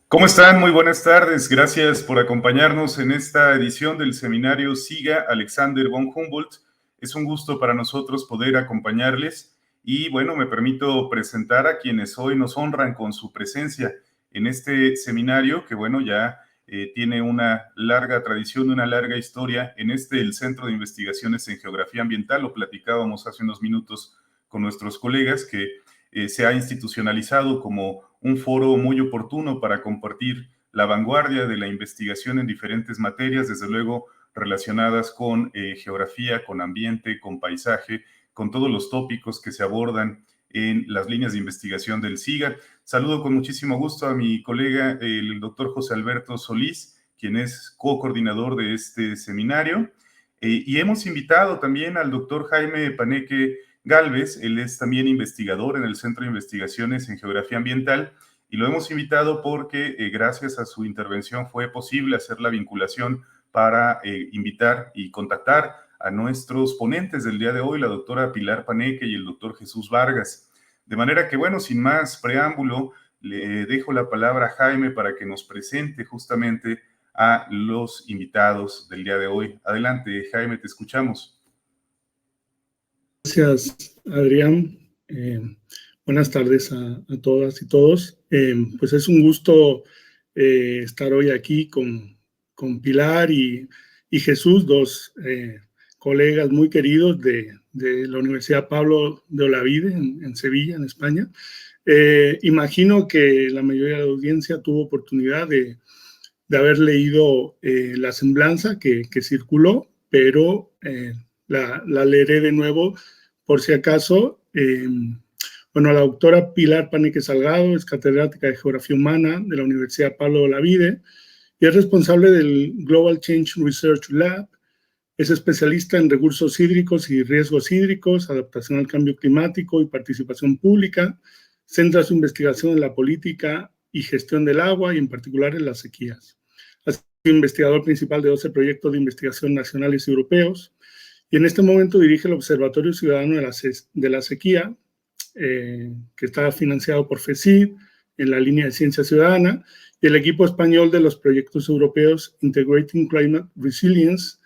¿Cómo están? Muy buenas tardes. Gracias por acompañarnos en esta edición del seminario SIGA Alexander von Humboldt. Es un gusto para nosotros poder acompañarles y bueno, me permito presentar a quienes hoy nos honran con su presencia en este seminario que bueno, ya tiene una larga tradición, una larga historia en el Centro de Investigaciones en Geografía Ambiental. Lo platicábamos hace unos minutos con nuestros colegas que se ha institucionalizado como un foro muy oportuno para compartir la vanguardia de la investigación en diferentes materias, desde luego relacionadas con geografía, con ambiente, con paisaje, con todos los tópicos que se abordan en las líneas de investigación del SIGA. Saludo con muchísimo gusto a mi colega, el doctor José Alberto Solís, quien es co-coordinador de este seminario. Y hemos invitado también al doctor Jaime Paneque Gálvez. Él es también investigador en el Centro de Investigaciones en Geografía Ambiental y lo hemos invitado porque gracias a su intervención fue posible hacer la vinculación para invitar y contactar a nuestros ponentes del día de hoy, la doctora Pilar Paneque y el doctor Jesús Vargas. De manera que, bueno, sin más preámbulo, le dejo la palabra a Jaime para que nos presente justamente a los invitados del día de hoy. Adelante, Jaime, te escuchamos. Gracias, Adrián. Buenas tardes a todas y todos. Pues es un gusto estar hoy aquí con Pilar y Jesús, dos colegas muy queridos de la Universidad Pablo de Olavide en Sevilla, en España. Imagino que la mayoría de la audiencia tuvo oportunidad de haber leído la semblanza que circuló, pero la leeré de nuevo por si acaso. Bueno, la doctora Pilar Paneque Salgado es catedrática de Geografía Humana de la Universidad Pablo de Olavide y es responsable del Global Change Research Lab. Es especialista en recursos hídricos y riesgos hídricos, adaptación al cambio climático y participación pública. Centra su investigación en la política y gestión del agua y en particular en las sequías. Ha sido investigador principal de 12 proyectos de investigación nacionales y europeos y en este momento dirige el Observatorio Ciudadano de la Sequía, que está financiado por FECID en la línea de Ciencia Ciudadana, y el equipo español de los proyectos europeos Integrating Climate Resilience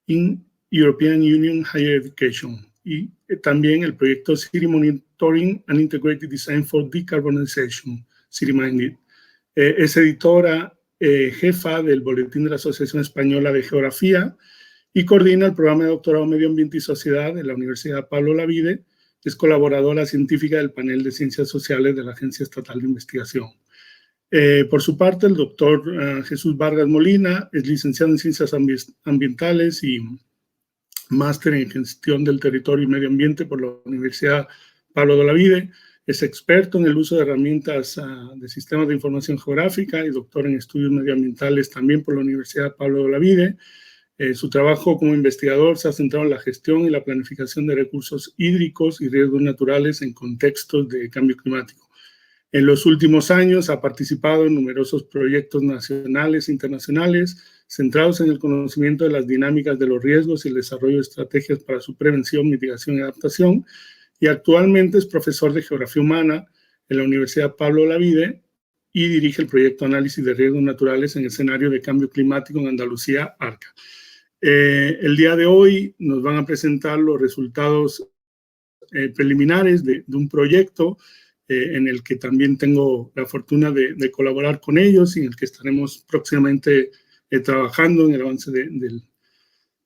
in European Union Higher Education, y también el proyecto City Monitoring and Integrated Design for Decarbonization, CityMinded. Es editora jefa del Boletín de la Asociación Española de Geografía y coordina el programa de doctorado Medio Ambiente y Sociedad de la Universidad Pablo Olavide. Es colaboradora científica del panel de Ciencias Sociales de la Agencia Estatal de Investigación. Por su parte, el doctor Jesús Vargas Molina es licenciado en Ciencias Ambientales y máster en Gestión del Territorio y Medio Ambiente por la Universidad Pablo de Olavide. Es experto en el uso de herramientas de sistemas de información geográfica y doctor en estudios medioambientales también por la Universidad Pablo de Olavide. Su trabajo como investigador se ha centrado en la gestión y la planificación de recursos hídricos y riesgos naturales en contextos de cambio climático. En los últimos años ha participado en numerosos proyectos nacionales e internacionales centrados en el conocimiento de las dinámicas de los riesgos y el desarrollo de estrategias para su prevención, mitigación y adaptación, y actualmente es profesor de Geografía Humana en la Universidad Pablo Olavide y dirige el proyecto Análisis de Riesgos Naturales en Escenario de Cambio Climático en Andalucía, ARCA. El día de hoy nos van a presentar los resultados preliminares de un proyecto en el que también tengo la fortuna de colaborar con ellos y en el que estaremos próximamente trabajando en el avance de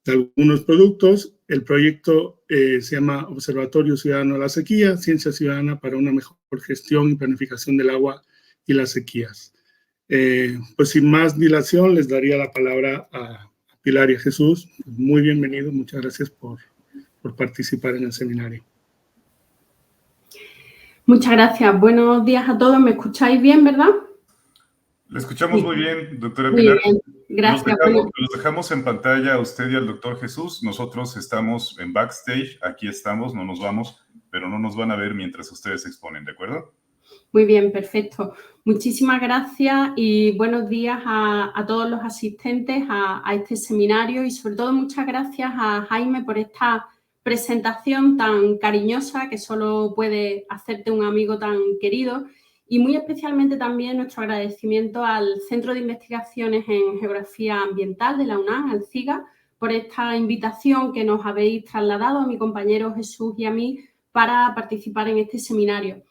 algunos productos. El proyecto se llama Observatorio Ciudadano de la Sequía, Ciencia Ciudadana para una mejor gestión y planificación del agua y las sequías. Pues sin más dilación les daría la palabra a Pilar y a Jesús. Muy bienvenidos, muchas gracias por participar en el seminario. Muchas gracias. Buenos días a todos. ¿Me escucháis bien, verdad? La escuchamos muy bien, doctora Pilar. Muy bien, gracias. Los dejamos en pantalla a usted y al doctor Jesús. Nosotros estamos en backstage, aquí estamos, no nos vamos, pero no nos van a ver mientras ustedes se exponen, ¿de acuerdo? Muy bien, perfecto. Muchísimas gracias y buenos días a todos los asistentes a este seminario y sobre todo muchas gracias a Jaime por esta presentación tan cariñosa que solo puede hacerte un amigo tan querido y muy especialmente también nuestro agradecimiento al Centro de Investigaciones en Geografía Ambiental de la UNAM, al CIGA, por esta invitación que nos habéis trasladado a mi compañero Jesús y a mí para participar en este seminario.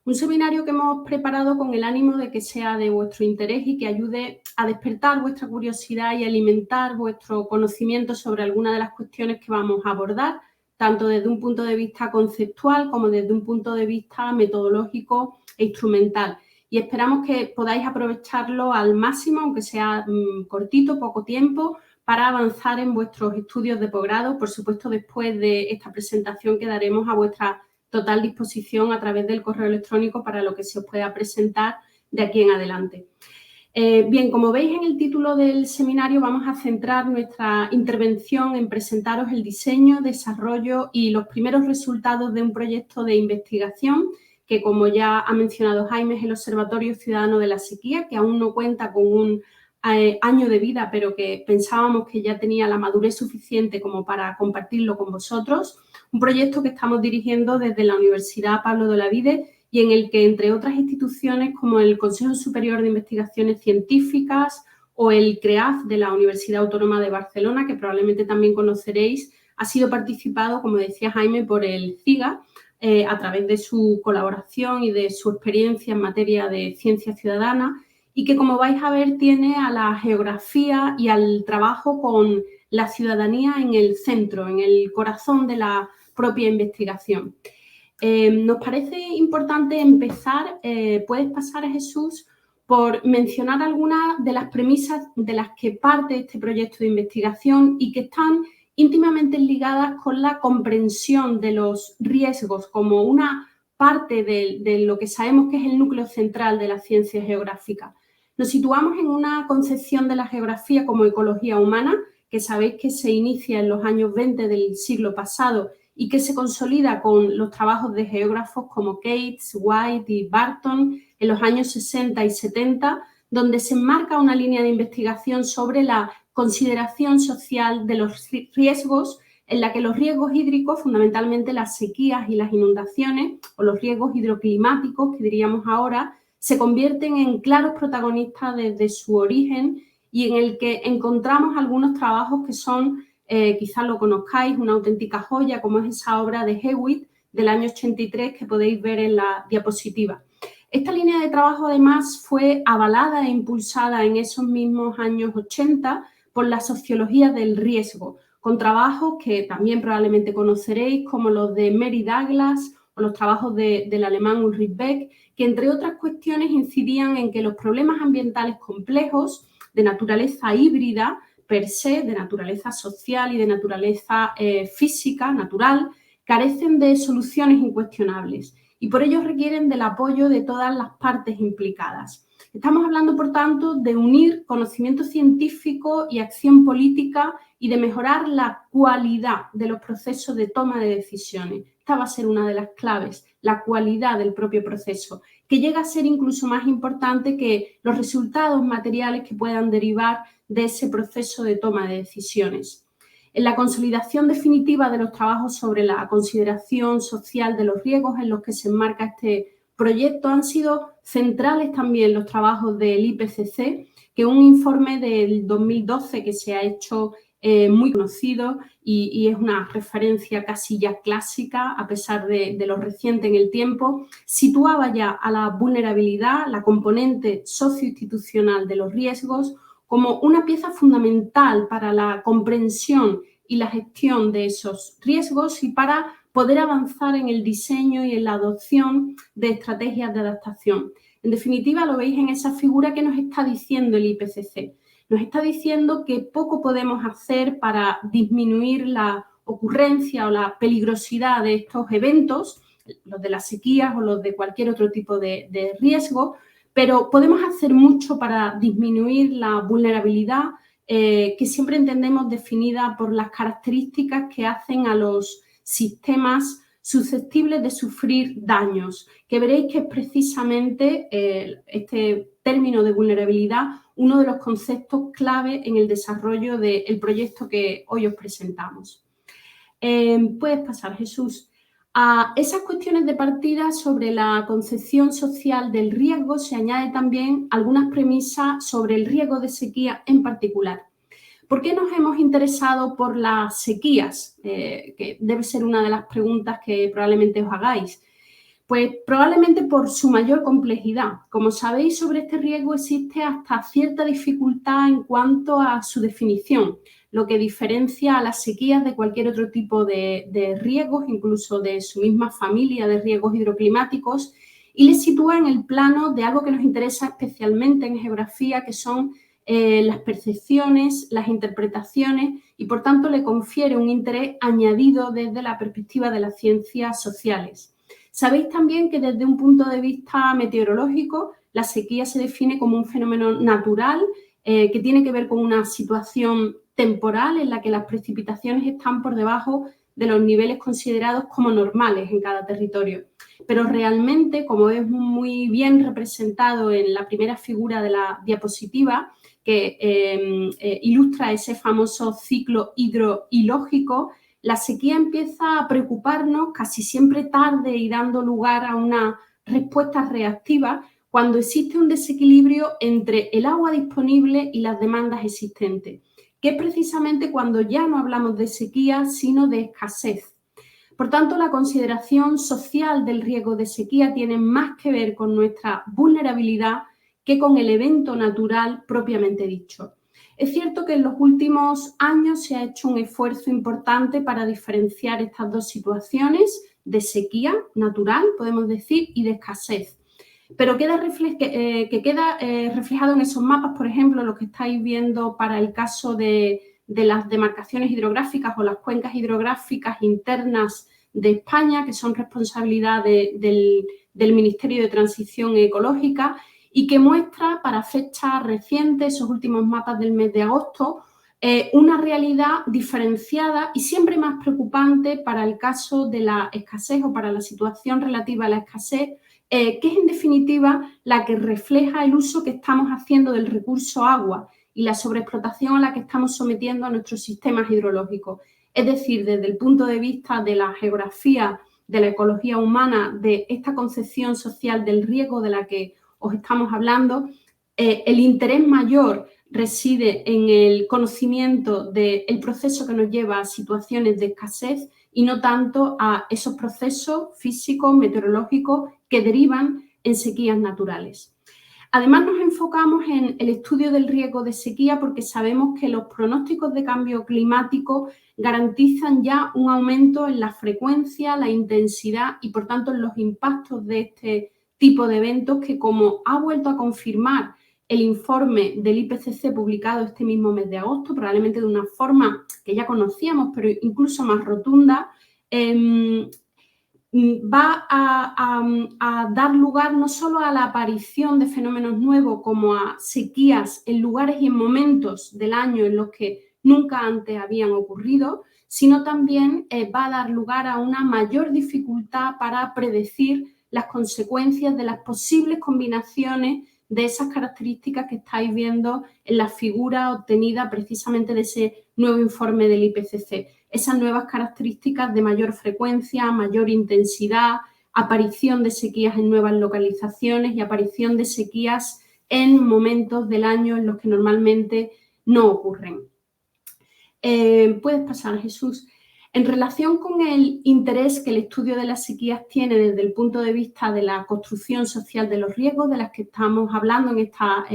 Un seminario que hemos preparado con el ánimo de que sea de vuestro interés y que ayude a despertar vuestra curiosidad y alimentar vuestro conocimiento sobre algunas de las cuestiones que vamos a abordar, tanto desde un punto de vista conceptual como desde un punto de vista metodológico e instrumental. Y esperamos que podáis aprovecharlo al máximo, aunque sea cortito, poco tiempo, para avanzar en vuestros estudios de posgrado. Por supuesto, después de esta presentación quedaremos a vuestra total disposición a través del correo electrónico para lo que se os pueda presentar de aquí en adelante. Bien, como veis en el título del seminario, vamos a centrar nuestra intervención en presentaros el diseño, desarrollo y los primeros resultados de un proyecto de investigación que, como ya ha mencionado Jaime, es el Observatorio Ciudadano de la Sequía, que aún no cuenta con un año de vida, pero que pensábamos que ya tenía la madurez suficiente como para compartirlo con vosotros. Un proyecto que estamos dirigiendo desde la Universidad Pablo de Olavide y en el que, entre otras instituciones como el Consejo Superior de Investigaciones Científicas o el CREAF de la Universidad Autónoma de Barcelona, que probablemente también conoceréis, ha sido participado, como decía Jaime, por el CIGA a través de su colaboración y de su experiencia en materia de ciencia ciudadana, y que, como vais a ver, tiene a la geografía y al trabajo con la ciudadanía en el centro, en el corazón de la propia investigación. Nos parece importante empezar, puedes pasar, Jesús, por mencionar algunas de las premisas de las que parte este proyecto de investigación y que están íntimamente ligadas con la comprensión de los riesgos como una parte de lo que sabemos que es el núcleo central de la ciencia geográfica. Nos situamos en una concepción de la geografía como ecología humana, que sabéis que se inicia en los años 20 del siglo pasado y que se consolida con los trabajos de geógrafos como Cates, White y Barton en los años 60 y 70, donde se enmarca una línea de investigación sobre la consideración social de los riesgos, en la que los riesgos hídricos, fundamentalmente las sequías y las inundaciones, o los riesgos hidroclimáticos, que diríamos ahora, se convierten en claros protagonistas desde su origen y en el que encontramos algunos trabajos que son, quizás lo conozcáis, una auténtica joya, como es esa obra de Hewitt del año 83 que podéis ver en la diapositiva. Esta línea de trabajo, además, fue avalada e impulsada en esos mismos años 80 por la sociología del riesgo, con trabajos que también probablemente conoceréis, como los de Mary Douglas o los trabajos del alemán Ulrich Beck, que, entre otras cuestiones, incidían en que los problemas ambientales complejos de naturaleza híbrida, per se, de naturaleza social y de naturaleza física, natural, carecen de soluciones incuestionables y por ello requieren del apoyo de todas las partes implicadas. Estamos hablando, por tanto, de unir conocimiento científico y acción política y de mejorar la cualidad de los procesos de toma de decisiones. Esta va a ser una de las claves, la cualidad del propio proceso, que llega a ser incluso más importante que los resultados materiales que puedan derivar de ese proceso de toma de decisiones. En la consolidación definitiva de los trabajos sobre la consideración social de los riesgos en los que se enmarca este proyecto han sido centrales también los trabajos del IPCC, que es un informe del 2012 que se ha hecho muy conocido y es una referencia casi ya clásica, a pesar de lo reciente en el tiempo, situaba ya a la vulnerabilidad, la componente socioinstitucional de los riesgos, como una pieza fundamental para la comprensión y la gestión de esos riesgos y para poder avanzar en el diseño y en la adopción de estrategias de adaptación. En definitiva, lo veis en esa figura que nos está diciendo el IPCC. Nos está diciendo que poco podemos hacer para disminuir la ocurrencia o la peligrosidad de estos eventos, los de las sequías o los de cualquier otro tipo de riesgo, pero podemos hacer mucho para disminuir la vulnerabilidad que siempre entendemos definida por las características que hacen a los sistemas susceptibles de sufrir daños, que veréis que es precisamente este término de vulnerabilidad uno de los conceptos clave en el desarrollo del proyecto que hoy os presentamos. Puedes pasar, Jesús. A esas cuestiones de partida sobre la concepción social del riesgo se añade también algunas premisas sobre el riesgo de sequía en particular. ¿Por qué nos hemos interesado por las sequías? Que debe ser una de las preguntas que probablemente os hagáis. Pues probablemente por su mayor complejidad. Como sabéis, sobre este riesgo existe hasta cierta dificultad en cuanto a su definición, lo que diferencia a las sequías de cualquier otro tipo de riesgos, incluso de su misma familia de riesgos hidroclimáticos, y les sitúa en el plano de algo que nos interesa especialmente en geografía, que son las percepciones, las interpretaciones, y por tanto le confiere un interés añadido desde la perspectiva de las ciencias sociales. Sabéis también que desde un punto de vista meteorológico, la sequía se define como un fenómeno natural que tiene que ver con una situación temporal en la que las precipitaciones están por debajo de los niveles considerados como normales en cada territorio. Pero realmente, como es muy bien representado en la primera figura de la diapositiva, que ilustra ese famoso ciclo hidroilógico, la sequía empieza a preocuparnos casi siempre tarde y dando lugar a una respuesta reactiva cuando existe un desequilibrio entre el agua disponible y las demandas existentes, que es precisamente cuando ya no hablamos de sequía, sino de escasez. Por tanto, la consideración social del riesgo de sequía tiene más que ver con nuestra vulnerabilidad que con el evento natural propiamente dicho. Es cierto que en los últimos años se ha hecho un esfuerzo importante para diferenciar estas dos situaciones de sequía natural, podemos decir, y de escasez. Pero queda reflejado en esos mapas, por ejemplo, lo que estáis viendo para el caso de las demarcaciones hidrográficas o las cuencas hidrográficas internas de España, que son responsabilidad del Ministerio de Transición Ecológica, y que muestra para fechas recientes, esos últimos mapas del mes de agosto, una realidad diferenciada y siempre más preocupante para el caso de la escasez o para la situación relativa a la escasez, que es en definitiva la que refleja el uso que estamos haciendo del recurso agua y la sobreexplotación a la que estamos sometiendo a nuestros sistemas hidrológicos. Es decir, desde el punto de vista de la geografía, de la ecología humana, de esta concepción social del riesgo de la que os estamos hablando, el interés mayor reside en el conocimiento del proceso que nos lleva a situaciones de escasez y no tanto a esos procesos físicos, meteorológicos que derivan en sequías naturales. Además, nos enfocamos en el estudio del riesgo de sequía porque sabemos que los pronósticos de cambio climático garantizan ya un aumento en la frecuencia, la intensidad y, por tanto, en los impactos de este tipo de eventos que, como ha vuelto a confirmar el informe del IPCC publicado este mismo mes de agosto, probablemente de una forma que ya conocíamos, pero incluso más rotunda, va a dar lugar no solo a la aparición de fenómenos nuevos como a sequías en lugares y en momentos del año en los que nunca antes habían ocurrido, sino también va a dar lugar a una mayor dificultad para predecir las consecuencias de las posibles combinaciones de esas características que estáis viendo en la figura obtenida precisamente de ese nuevo informe del IPCC. Esas nuevas características de mayor frecuencia, mayor intensidad, aparición de sequías en nuevas localizaciones y aparición de sequías en momentos del año en los que normalmente no ocurren. Puedes pasar, Jesús. En relación con el interés que el estudio de las sequías tiene desde el punto de vista de la construcción social de los riesgos, de las que estamos hablando en esta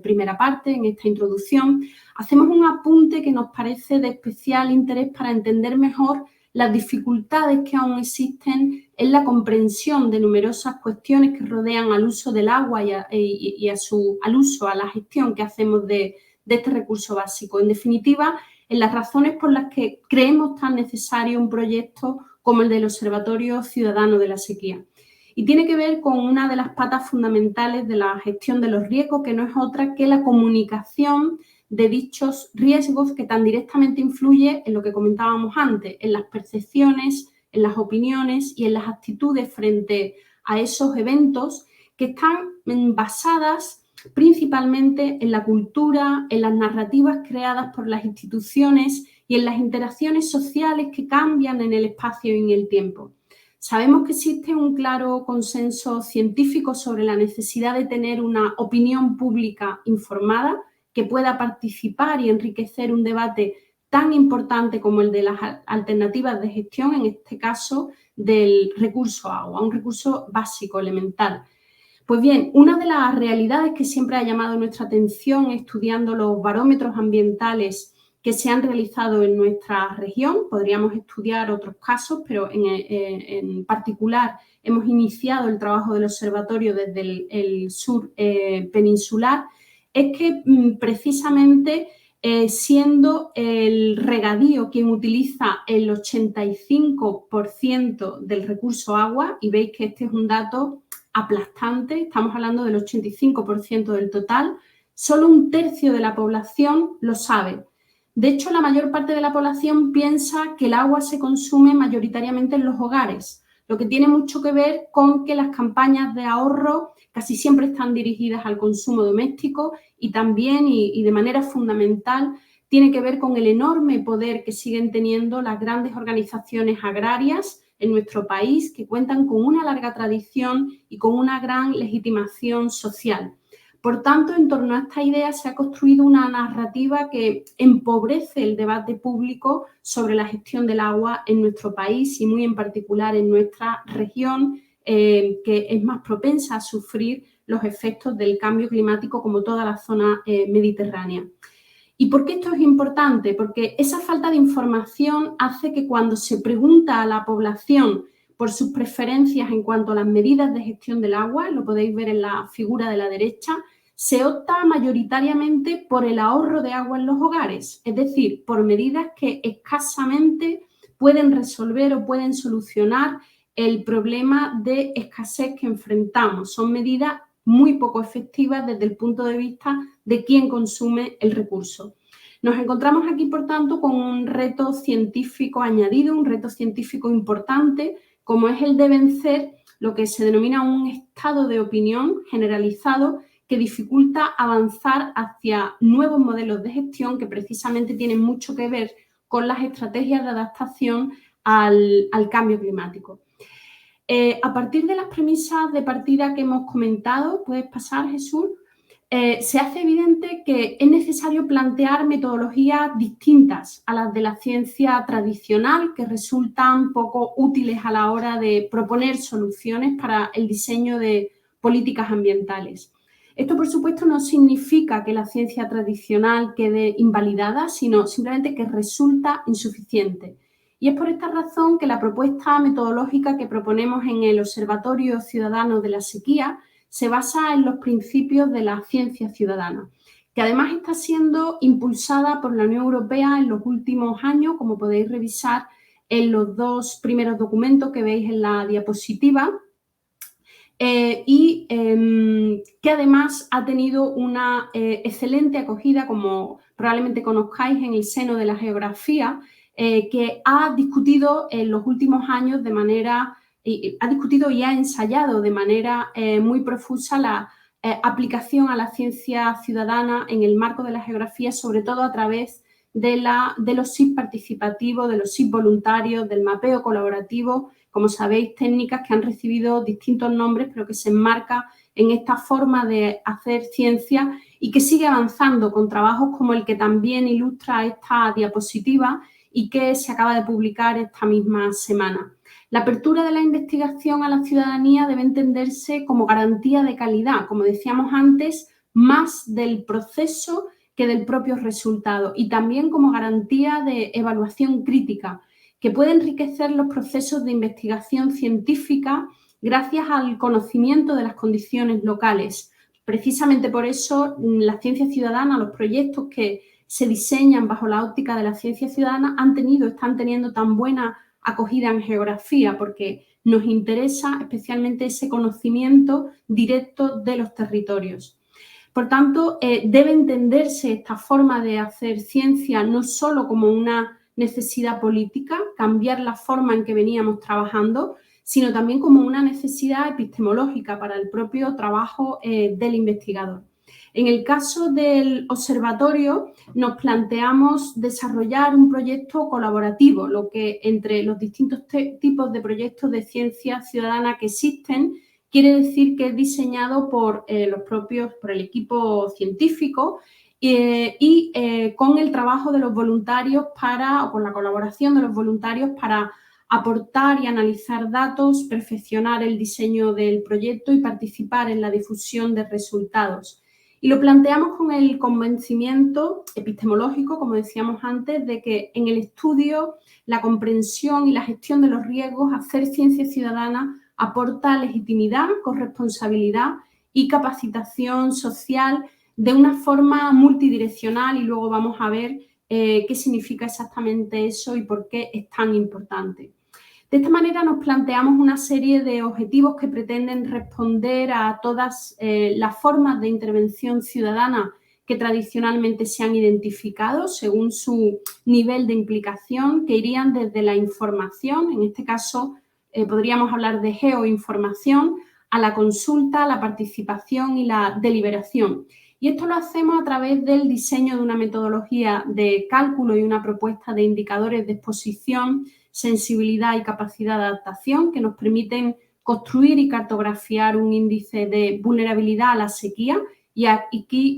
primera parte, en esta introducción, hacemos un apunte que nos parece de especial interés para entender mejor las dificultades que aún existen en la comprensión de numerosas cuestiones que rodean al uso del agua y al uso, a la gestión que hacemos de este recurso básico. En definitiva, en las razones por las que creemos tan necesario un proyecto como el del Observatorio Ciudadano de la Sequía. Y tiene que ver con una de las patas fundamentales de la gestión de los riesgos, que no es otra que la comunicación de dichos riesgos que tan directamente influye en lo que comentábamos antes, en las percepciones, en las opiniones y en las actitudes frente a esos eventos que están basadas principalmente en la cultura, en las narrativas creadas por las instituciones y en las interacciones sociales que cambian en el espacio y en el tiempo. Sabemos que existe un claro consenso científico sobre la necesidad de tener una opinión pública informada que pueda participar y enriquecer un debate tan importante como el de las alternativas de gestión, en este caso del recurso agua, un recurso básico, elemental. Pues bien, una de las realidades que siempre ha llamado nuestra atención estudiando los barómetros ambientales que se han realizado en nuestra región, podríamos estudiar otros casos, pero en particular hemos iniciado el trabajo del observatorio desde el sur peninsular, es que precisamente siendo el regadío quien utiliza el 85% del recurso agua, y veis que este es un dato aplastante, estamos hablando del 85% del total, solo un tercio de la población lo sabe. De hecho, la mayor parte de la población piensa que el agua se consume mayoritariamente en los hogares, lo que tiene mucho que ver con que las campañas de ahorro casi siempre están dirigidas al consumo doméstico y también, y de manera fundamental, tiene que ver con el enorme poder que siguen teniendo las grandes organizaciones agrarias en nuestro país, que cuentan con una larga tradición y con una gran legitimación social. Por tanto, en torno a esta idea se ha construido una narrativa que empobrece el debate público sobre la gestión del agua en nuestro país y muy en particular en nuestra región, que es más propensa a sufrir los efectos del cambio climático como toda la zona mediterránea. ¿Y por qué esto es importante? Porque esa falta de información hace que cuando se pregunta a la población por sus preferencias en cuanto a las medidas de gestión del agua, lo podéis ver en la figura de la derecha, se opta mayoritariamente por el ahorro de agua en los hogares, es decir, por medidas que escasamente pueden resolver o pueden solucionar el problema de escasez que enfrentamos. Son medidas muy poco efectivas desde el punto de vista de quién consume el recurso. Nos encontramos aquí, por tanto, con un reto científico añadido, un reto científico importante, como es el de vencer lo que se denomina un estado de opinión generalizado que dificulta avanzar hacia nuevos modelos de gestión que precisamente tienen mucho que ver con las estrategias de adaptación al cambio climático. A partir de las premisas de partida que hemos comentado, ¿puedes pasar, Jesús? Se hace evidente que es necesario plantear metodologías distintas a las de la ciencia tradicional que resultan poco útiles a la hora de proponer soluciones para el diseño de políticas ambientales. Esto, por supuesto, no significa que la ciencia tradicional quede invalidada, sino simplemente que resulta insuficiente. Y es por esta razón que la propuesta metodológica que proponemos en el Observatorio Ciudadano de la Sequía se basa en los principios de la ciencia ciudadana, que además está siendo impulsada por la Unión Europea en los últimos años, como podéis revisar en los dos primeros documentos que veis en la diapositiva, y que además ha tenido una excelente acogida, como probablemente conozcáis, en el seno de la geografía, que ha discutido en los últimos años de manera, ha discutido y ha ensayado de manera muy profusa la aplicación a la ciencia ciudadana en el marco de la geografía, sobre todo a través de los SIG participativos, de los SIG voluntarios, del mapeo colaborativo, como sabéis, técnicas que han recibido distintos nombres, pero que se enmarca en esta forma de hacer ciencia y que sigue avanzando con trabajos como el que también ilustra esta diapositiva y que se acaba de publicar esta misma semana. La apertura de la investigación a la ciudadanía debe entenderse como garantía de calidad, como decíamos antes, más del proceso que del propio resultado, y también como garantía de evaluación crítica, que puede enriquecer los procesos de investigación científica gracias al conocimiento de las condiciones locales. Precisamente por eso la ciencia ciudadana, los proyectos que se diseñan bajo la óptica de la ciencia ciudadana están teniendo tan buena acogida en geografía, porque nos interesa especialmente ese conocimiento directo de los territorios. Por tanto, debe entenderse esta forma de hacer ciencia no solo como una necesidad política, cambiar la forma en que veníamos trabajando, sino también como una necesidad epistemológica para el propio trabajo del investigador. En el caso del observatorio, nos planteamos desarrollar un proyecto colaborativo, lo que entre los distintos tipos de proyectos de ciencia ciudadana que existen, quiere decir que es diseñado por por el equipo científico con el trabajo de los voluntarios o con la colaboración de los voluntarios para aportar y analizar datos, perfeccionar el diseño del proyecto y participar en la difusión de resultados. Y lo planteamos con el convencimiento epistemológico, como decíamos antes, de que en el estudio, la comprensión y la gestión de los riesgos, hacer ciencia ciudadana aporta legitimidad, corresponsabilidad y capacitación social de una forma multidireccional, y luego vamos a ver qué significa exactamente eso y por qué es tan importante. De esta manera nos planteamos una serie de objetivos que pretenden responder a todas las formas de intervención ciudadana que tradicionalmente se han identificado según su nivel de implicación, que irían desde la información, en este caso podríamos hablar de geoinformación, a la consulta, la participación y la deliberación. Y esto lo hacemos a través del diseño de una metodología de cálculo y una propuesta de indicadores de exposición, sensibilidad y capacidad de adaptación que nos permiten construir y cartografiar un índice de vulnerabilidad a la sequía. Y aquí,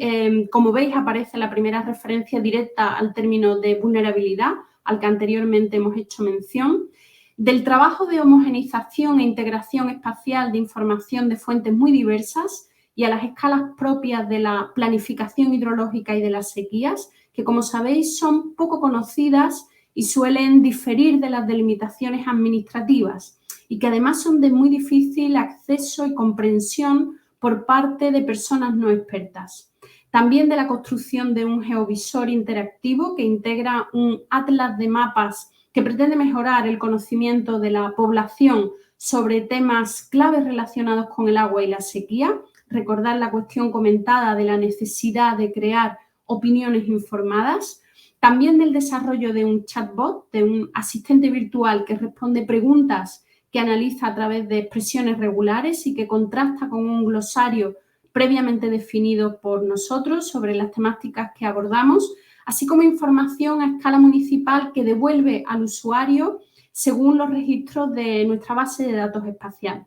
como veis, aparece la primera referencia directa al término de vulnerabilidad, al que anteriormente hemos hecho mención. Del trabajo de homogeneización e integración espacial de información de fuentes muy diversas y a las escalas propias de la planificación hidrológica y de las sequías, que como sabéis son poco conocidas y suelen diferir de las delimitaciones administrativas y que además son de muy difícil acceso y comprensión por parte de personas no expertas. También de la construcción de un geovisor interactivo que integra un atlas de mapas que pretende mejorar el conocimiento de la población sobre temas claves relacionados con el agua y la sequía. Recordar la cuestión comentada de la necesidad de crear opiniones informadas. También del desarrollo de un chatbot, de un asistente virtual que responde preguntas que analiza a través de expresiones regulares y que contrasta con un glosario previamente definido por nosotros sobre las temáticas que abordamos, así como información a escala municipal que devuelve al usuario según los registros de nuestra base de datos espacial.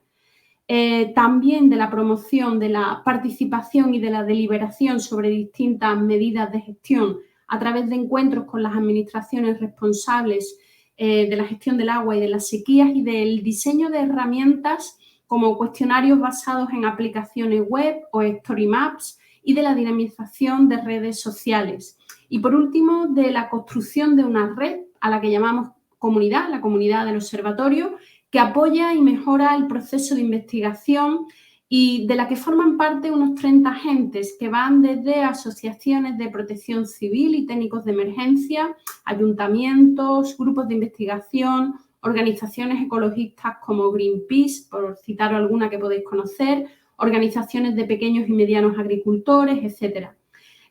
También de la promoción de la participación y de la deliberación sobre distintas medidas de gestión a través de encuentros con las administraciones responsables de la gestión del agua y de las sequías, y del diseño de herramientas como cuestionarios basados en aplicaciones web o story maps, y de la dinamización de redes sociales. Y por último, de la construcción de una red a la que llamamos comunidad, la comunidad del observatorio, que apoya y mejora el proceso de investigación y de la que forman parte unos 30 agentes que van desde asociaciones de protección civil y técnicos de emergencia, ayuntamientos, grupos de investigación, organizaciones ecologistas como Greenpeace, por citar alguna que podéis conocer, organizaciones de pequeños y medianos agricultores, etc.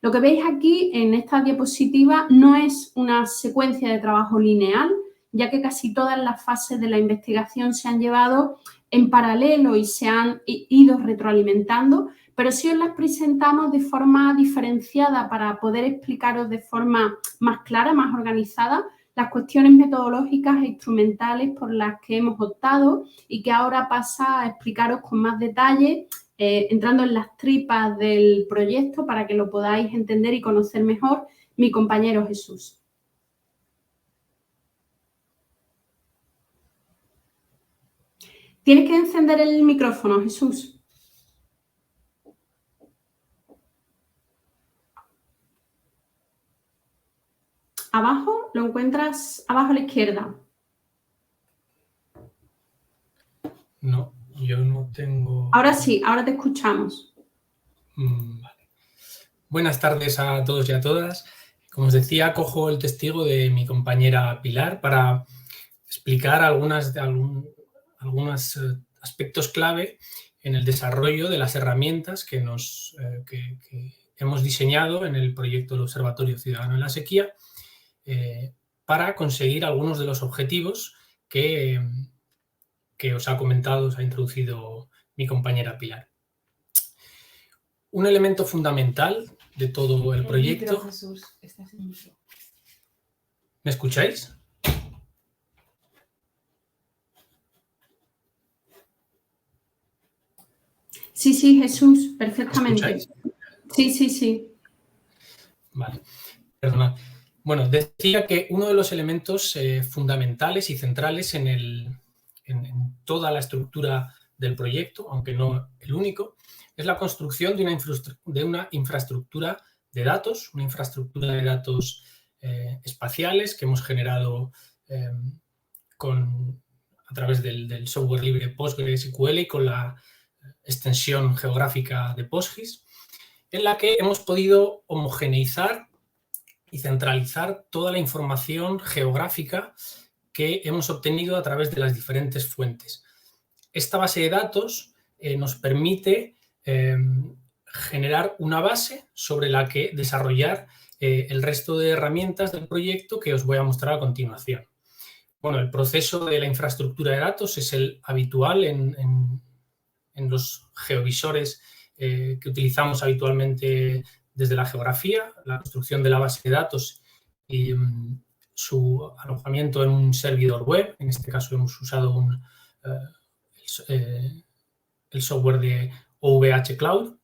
Lo que veis aquí en esta diapositiva no es una secuencia de trabajo lineal, ya que casi todas las fases de la investigación se han llevado en paralelo y se han ido retroalimentando, pero sí os las presentamos de forma diferenciada para poder explicaros de forma más clara, más organizada, las cuestiones metodológicas e instrumentales por las que hemos optado y que ahora pasa a explicaros con más detalle, entrando en las tripas del proyecto para que lo podáis entender y conocer mejor, mi compañero Jesús. Tienes que encender el micrófono, Jesús. Abajo, lo encuentras abajo a la izquierda. No, yo no tengo... Ahora sí, ahora te escuchamos. Vale. Buenas tardes a todos y a todas. Como os decía, cojo el testigo de mi compañera Pilar para explicar algunos aspectos clave en el desarrollo de las herramientas que hemos diseñado en el proyecto del Observatorio Ciudadano en la Sequía para conseguir algunos de los objetivos que os ha comentado, os ha introducido mi compañera Pilar. Un elemento fundamental de todo el proyecto... Jesús, estás en micro. ¿Me escucháis? Sí, sí, Jesús, perfectamente. ¿Me escucháis? Sí, sí, sí. Vale, perdonad. Bueno, decía que uno de los elementos fundamentales y centrales en toda la estructura del proyecto, aunque no el único, es la construcción de una infraestructura de datos, una infraestructura de datos espaciales que hemos generado a través del software libre PostgreSQL y con la extensión geográfica de PostGIS, en la que hemos podido homogeneizar y centralizar toda la información geográfica que hemos obtenido a través de las diferentes fuentes. Esta base de datos nos permite generar una base sobre la que desarrollar el resto de herramientas del proyecto que os voy a mostrar a continuación. Bueno, el proceso de la infraestructura de datos es el habitual en los geovisores que utilizamos habitualmente desde la geografía, la construcción de la base de datos y su alojamiento en un servidor web. En este caso hemos usado el software de OVH Cloud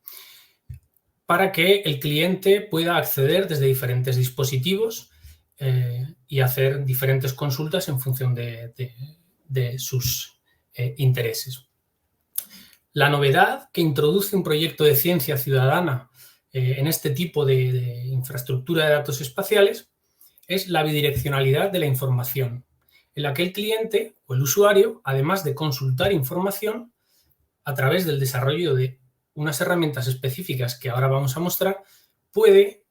para que el cliente pueda acceder desde diferentes dispositivos y hacer diferentes consultas en función de sus intereses. La novedad que introduce un proyecto de ciencia ciudadana en este tipo de infraestructura de datos espaciales es la bidireccionalidad de la información, en la que el cliente o el usuario, además de consultar información a través del desarrollo de unas herramientas específicas que ahora vamos a mostrar, puede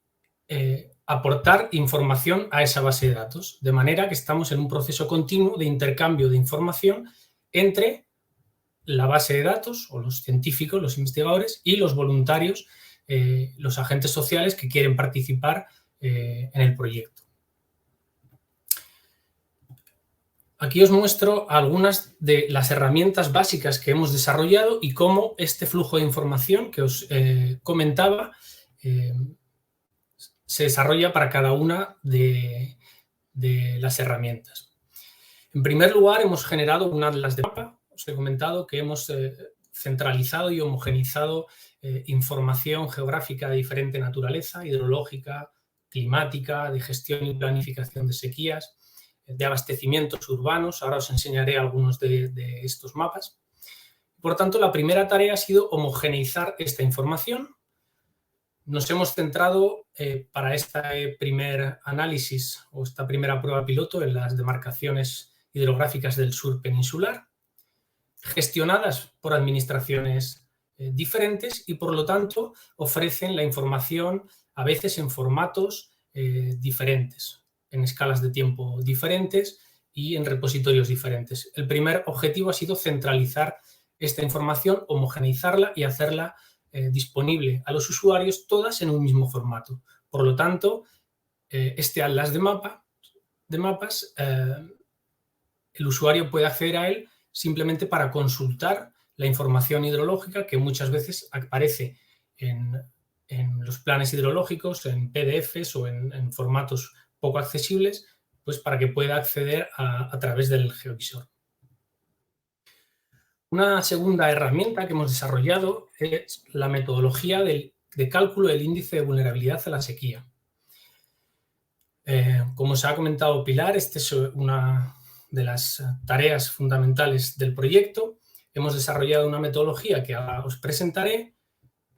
aportar información a esa base de datos, de manera que estamos en un proceso continuo de intercambio de información entre la base de datos o los científicos, los investigadores y los voluntarios, los agentes sociales que quieren participar en el proyecto. Aquí os muestro algunas de las herramientas básicas que hemos desarrollado y cómo este flujo de información que os comentaba se desarrolla para cada una de las herramientas. En primer lugar, hemos generado un atlas de mapa. Os he comentado que hemos centralizado y homogeneizado información geográfica de diferente naturaleza, hidrológica, climática, de gestión y planificación de sequías, de abastecimientos urbanos. Ahora os enseñaré algunos de estos mapas. Por tanto, la primera tarea ha sido homogeneizar esta información. Nos hemos centrado para este primer análisis o esta primera prueba piloto en las demarcaciones hidrográficas del sur peninsular, gestionadas por administraciones diferentes y, por lo tanto, ofrecen la información a veces en formatos diferentes, en escalas de tiempo diferentes y en repositorios diferentes. El primer objetivo ha sido centralizar esta información, homogeneizarla y hacerla disponible a los usuarios todas en un mismo formato. Por lo tanto, este atlas de mapas, el usuario puede acceder a él simplemente para consultar la información hidrológica que muchas veces aparece en los planes hidrológicos, en PDFs o en formatos poco accesibles, pues para que pueda acceder a través del geovisor. Una segunda herramienta que hemos desarrollado es la metodología de cálculo del índice de vulnerabilidad a la sequía. Como se ha comentado Pilar, esta es una de las tareas fundamentales del proyecto. Hemos desarrollado una metodología que ahora os presentaré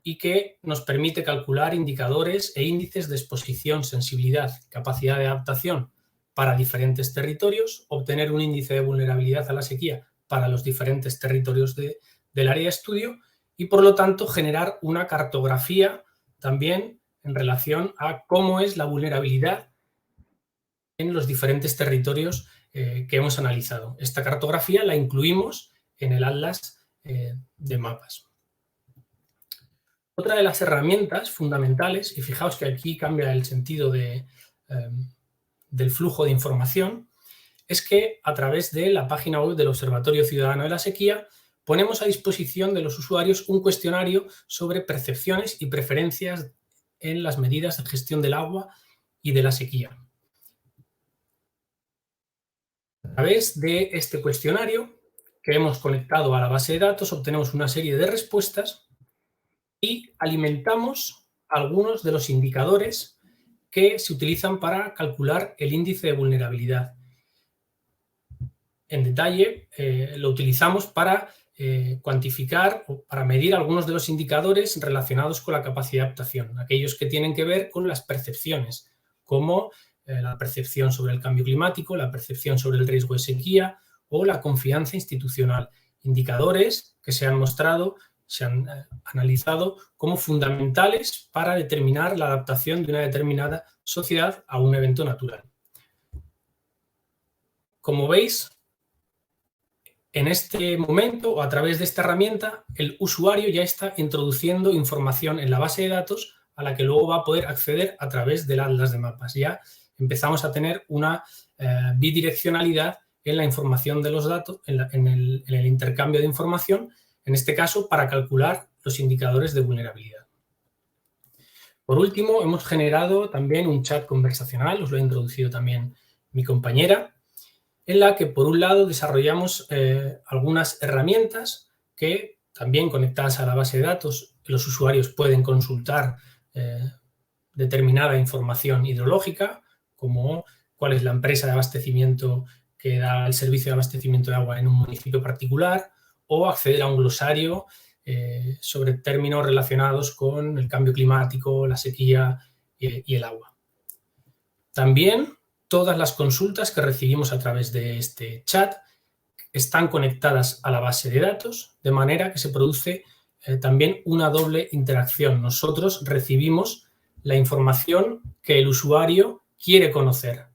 y que nos permite calcular indicadores e índices de exposición, sensibilidad, capacidad de adaptación para diferentes territorios, obtener un índice de vulnerabilidad a la sequía para los diferentes territorios del área de estudio y, por lo tanto, generar una cartografía también en relación a cómo es la vulnerabilidad en los diferentes territorios que hemos analizado. Esta cartografía la incluimos en el atlas de mapas. Otra de las herramientas fundamentales, y fijaos que aquí cambia el sentido del flujo de información, es que a través de la página web del Observatorio Ciudadano de la Sequía ponemos a disposición de los usuarios un cuestionario sobre percepciones y preferencias en las medidas de gestión del agua y de la sequía. A través de este cuestionario que hemos conectado a la base de datos, obtenemos una serie de respuestas y alimentamos algunos de los indicadores que se utilizan para calcular el índice de vulnerabilidad. En detalle, lo utilizamos para cuantificar o para medir algunos de los indicadores relacionados con la capacidad de adaptación, aquellos que tienen que ver con las percepciones, como la percepción sobre el cambio climático, la percepción sobre el riesgo de sequía o la confianza institucional, indicadores que se han mostrado, se han analizado como fundamentales para determinar la adaptación de una determinada sociedad a un evento natural. Como veis, en este momento, o a través de esta herramienta, el usuario ya está introduciendo información en la base de datos a la que luego va a poder acceder a través del atlas de mapas. Ya empezamos a tener una bidireccionalidad en la información de los datos, en el intercambio de información, en este caso para calcular los indicadores de vulnerabilidad. Por último, hemos generado también un chat conversacional, os lo ha introducido también mi compañera, en la que, por un lado, desarrollamos algunas herramientas que, también conectadas a la base de datos, los usuarios pueden consultar determinada información hidrológica, como cuál es la empresa de abastecimiento que da el servicio de abastecimiento de agua en un municipio particular, o acceder a un glosario sobre términos relacionados con el cambio climático, la sequía y el agua. También todas las consultas que recibimos a través de este chat están conectadas a la base de datos, de manera que se produce también una doble interacción. Nosotros recibimos la información que el usuario quiere conocer.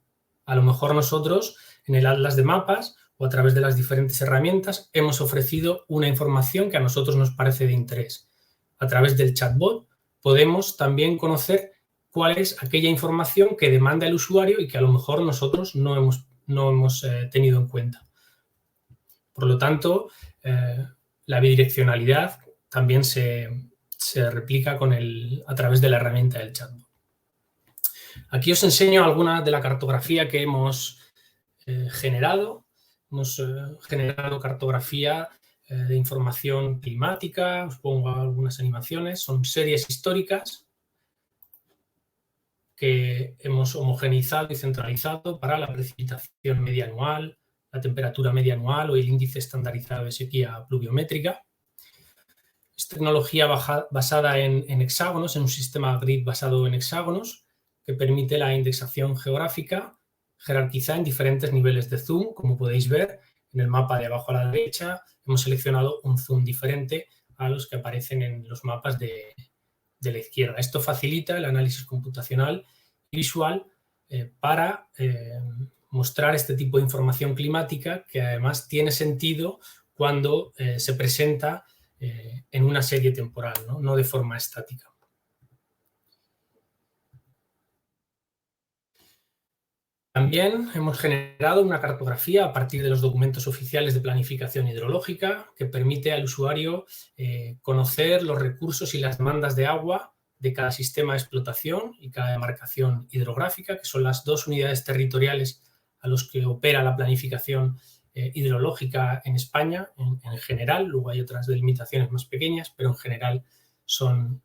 A lo mejor nosotros, en el atlas de mapas o a través de las diferentes herramientas, hemos ofrecido una información que a nosotros nos parece de interés. A través del chatbot podemos también conocer cuál es aquella información que demanda el usuario y que a lo mejor nosotros no hemos tenido en cuenta. Por lo tanto, la bidireccionalidad también se replica a través de la herramienta del chatbot. Aquí os enseño alguna de la cartografía que hemos generado. Hemos generado cartografía de información climática, os pongo algunas animaciones, son series históricas que hemos homogeneizado y centralizado para la precipitación media anual, la temperatura media anual o el índice estandarizado de sequía pluviométrica. Es tecnología basada en hexágonos, en un sistema grid basado en hexágonos, que permite la indexación geográfica jerarquizada en diferentes niveles de zoom. Como podéis ver en el mapa de abajo a la derecha, hemos seleccionado un zoom diferente a los que aparecen en los mapas de la izquierda. Esto facilita el análisis computacional y visual para mostrar este tipo de información climática, que además tiene sentido cuando se presenta en una serie temporal, no de forma estática. También hemos generado una cartografía a partir de los documentos oficiales de planificación hidrológica que permite al usuario conocer los recursos y las demandas de agua de cada sistema de explotación y cada demarcación hidrográfica, que son las dos unidades territoriales a los que opera la planificación hidrológica en España en general. Luego hay otras delimitaciones más pequeñas, pero en general son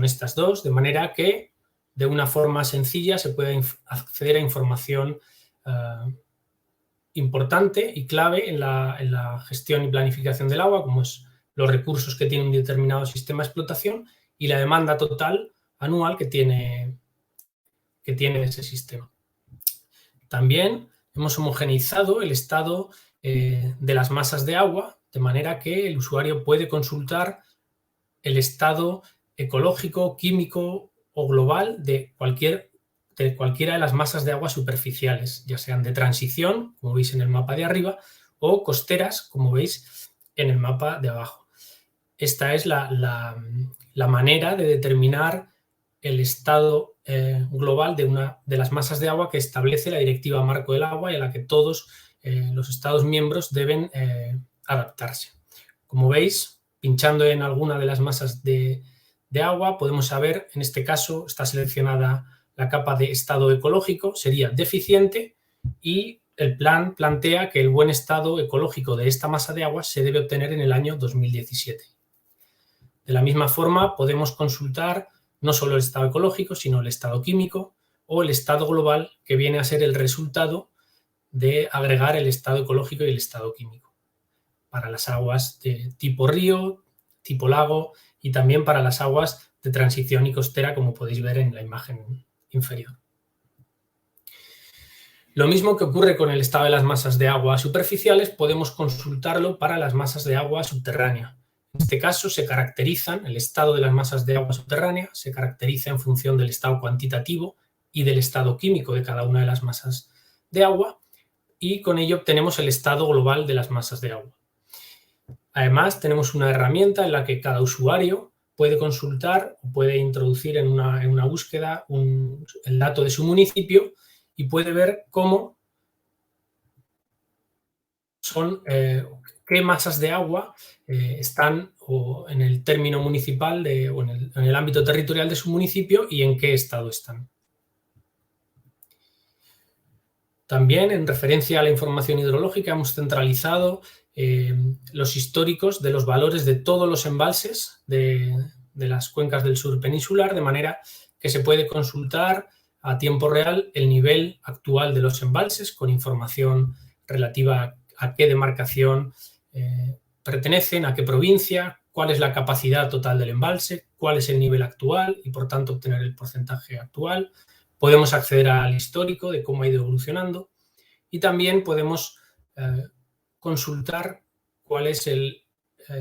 estas dos, de manera que de una forma sencilla se puede acceder a información importante y clave en la gestión y planificación del agua, como es los recursos que tiene un determinado sistema de explotación y la demanda total anual que tiene ese sistema. También hemos homogeneizado el estado de las masas de agua, de manera que el usuario puede consultar el estado ecológico, químico o global de cualquiera de las masas de agua superficiales, ya sean de transición, como veis en el mapa de arriba, o costeras, como veis en el mapa de abajo. Esta es la manera de determinar el estado global de las masas de agua que establece la Directiva Marco del Agua y a la que todos los Estados miembros deben adaptarse. Como veis, pinchando en alguna de las masas de agua, podemos saber, en este caso está seleccionada la capa de estado ecológico, sería deficiente, y el plan plantea que el buen estado ecológico de esta masa de agua se debe obtener en el año 2017. De la misma forma, podemos consultar no solo el estado ecológico, sino el estado químico o el estado global, que viene a ser el resultado de agregar el estado ecológico y el estado químico para las aguas de tipo río, tipo lago y también para las aguas de transición y costera, como podéis ver en la imagen inferior. Lo mismo que ocurre con el estado de las masas de agua superficiales, podemos consultarlo para las masas de agua subterránea. En este caso se caracterizan, el estado de las masas de agua subterránea se caracteriza en función del estado cuantitativo y del estado químico de cada una de las masas de agua, y con ello obtenemos el estado global de las masas de agua. Además, tenemos una herramienta en la que cada usuario puede consultar o puede introducir en una búsqueda el dato de su municipio y puede ver cómo son, qué masas de agua están o en el término municipal o en el ámbito territorial de su municipio y en qué estado están. También, en referencia a la información hidrológica, hemos centralizado los históricos de los valores de todos los embalses de las cuencas del sur peninsular, de manera que se puede consultar a tiempo real el nivel actual de los embalses con información relativa a qué demarcación pertenecen, a qué provincia, cuál es la capacidad total del embalse, cuál es el nivel actual y, por tanto, obtener el porcentaje actual. Podemos acceder al histórico de cómo ha ido evolucionando y también podemos consultar cuál es el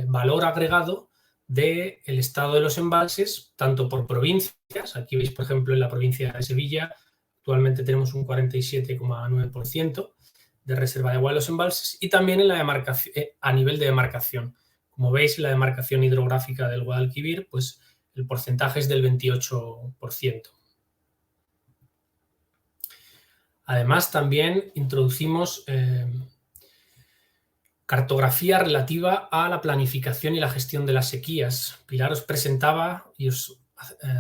valor agregado del estado de los embalses, tanto por provincias. Aquí veis, por ejemplo, en la provincia de Sevilla, actualmente tenemos un 47,9% de reserva de agua de los embalses, y también en la demarcación, a nivel de demarcación. Como veis, en la demarcación hidrográfica del Guadalquivir, pues el porcentaje es del 28%. Además, también introducimos cartografía relativa a la planificación y la gestión de las sequías. Pilar os presentaba y os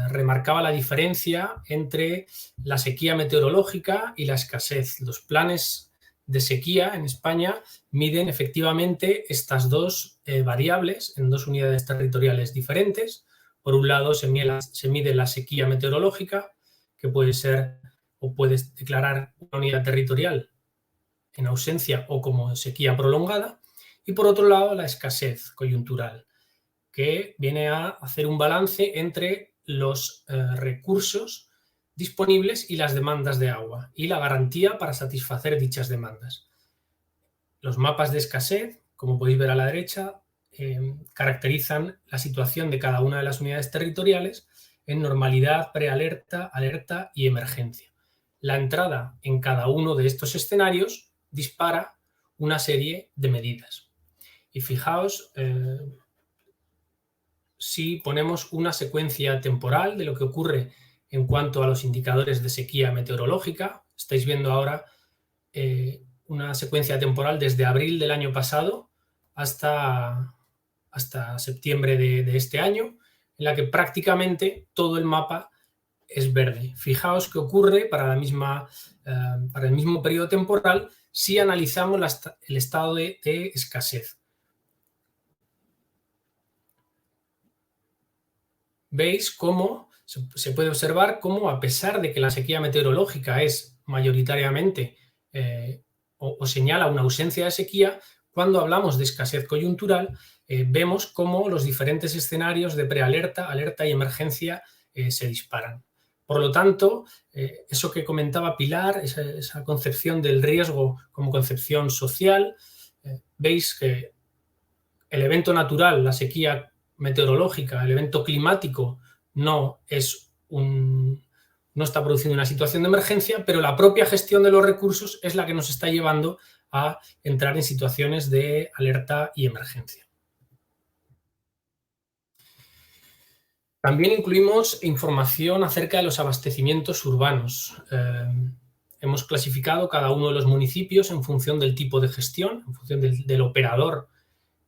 remarcaba la diferencia entre la sequía meteorológica y la escasez. Los planes de sequía en España miden efectivamente estas dos variables en dos unidades territoriales diferentes. Por un lado se mide la sequía meteorológica, que puede ser o puedes declarar una unidad territorial en ausencia o como sequía prolongada, y por otro lado la escasez coyuntural, que viene a hacer un balance entre los recursos disponibles y las demandas de agua y la garantía para satisfacer dichas demandas. Los mapas de escasez, como podéis ver a la derecha, caracterizan la situación de cada una de las unidades territoriales en normalidad, prealerta, alerta y emergencia. La entrada en cada uno de estos escenarios dispara una serie de medidas. Y fijaos, si ponemos una secuencia temporal de lo que ocurre en cuanto a los indicadores de sequía meteorológica, estáis viendo ahora una secuencia temporal desde abril del año pasado hasta septiembre de este año, en la que prácticamente todo el mapa es verde. Fijaos qué ocurre para el mismo periodo temporal si analizamos el estado de escasez. Veis cómo se puede observar cómo, a pesar de que la sequía meteorológica es mayoritariamente o señala una ausencia de sequía, cuando hablamos de escasez coyuntural, vemos cómo los diferentes escenarios de prealerta, alerta y emergencia se disparan. Por lo tanto, eso que comentaba Pilar, esa concepción del riesgo como concepción social, veis que el evento natural, la sequía meteorológica, el evento climático no está produciendo una situación de emergencia, pero la propia gestión de los recursos es la que nos está llevando a entrar en situaciones de alerta y emergencia. También incluimos información acerca de los abastecimientos urbanos. Hemos clasificado cada uno de los municipios en función del tipo de gestión, en función del operador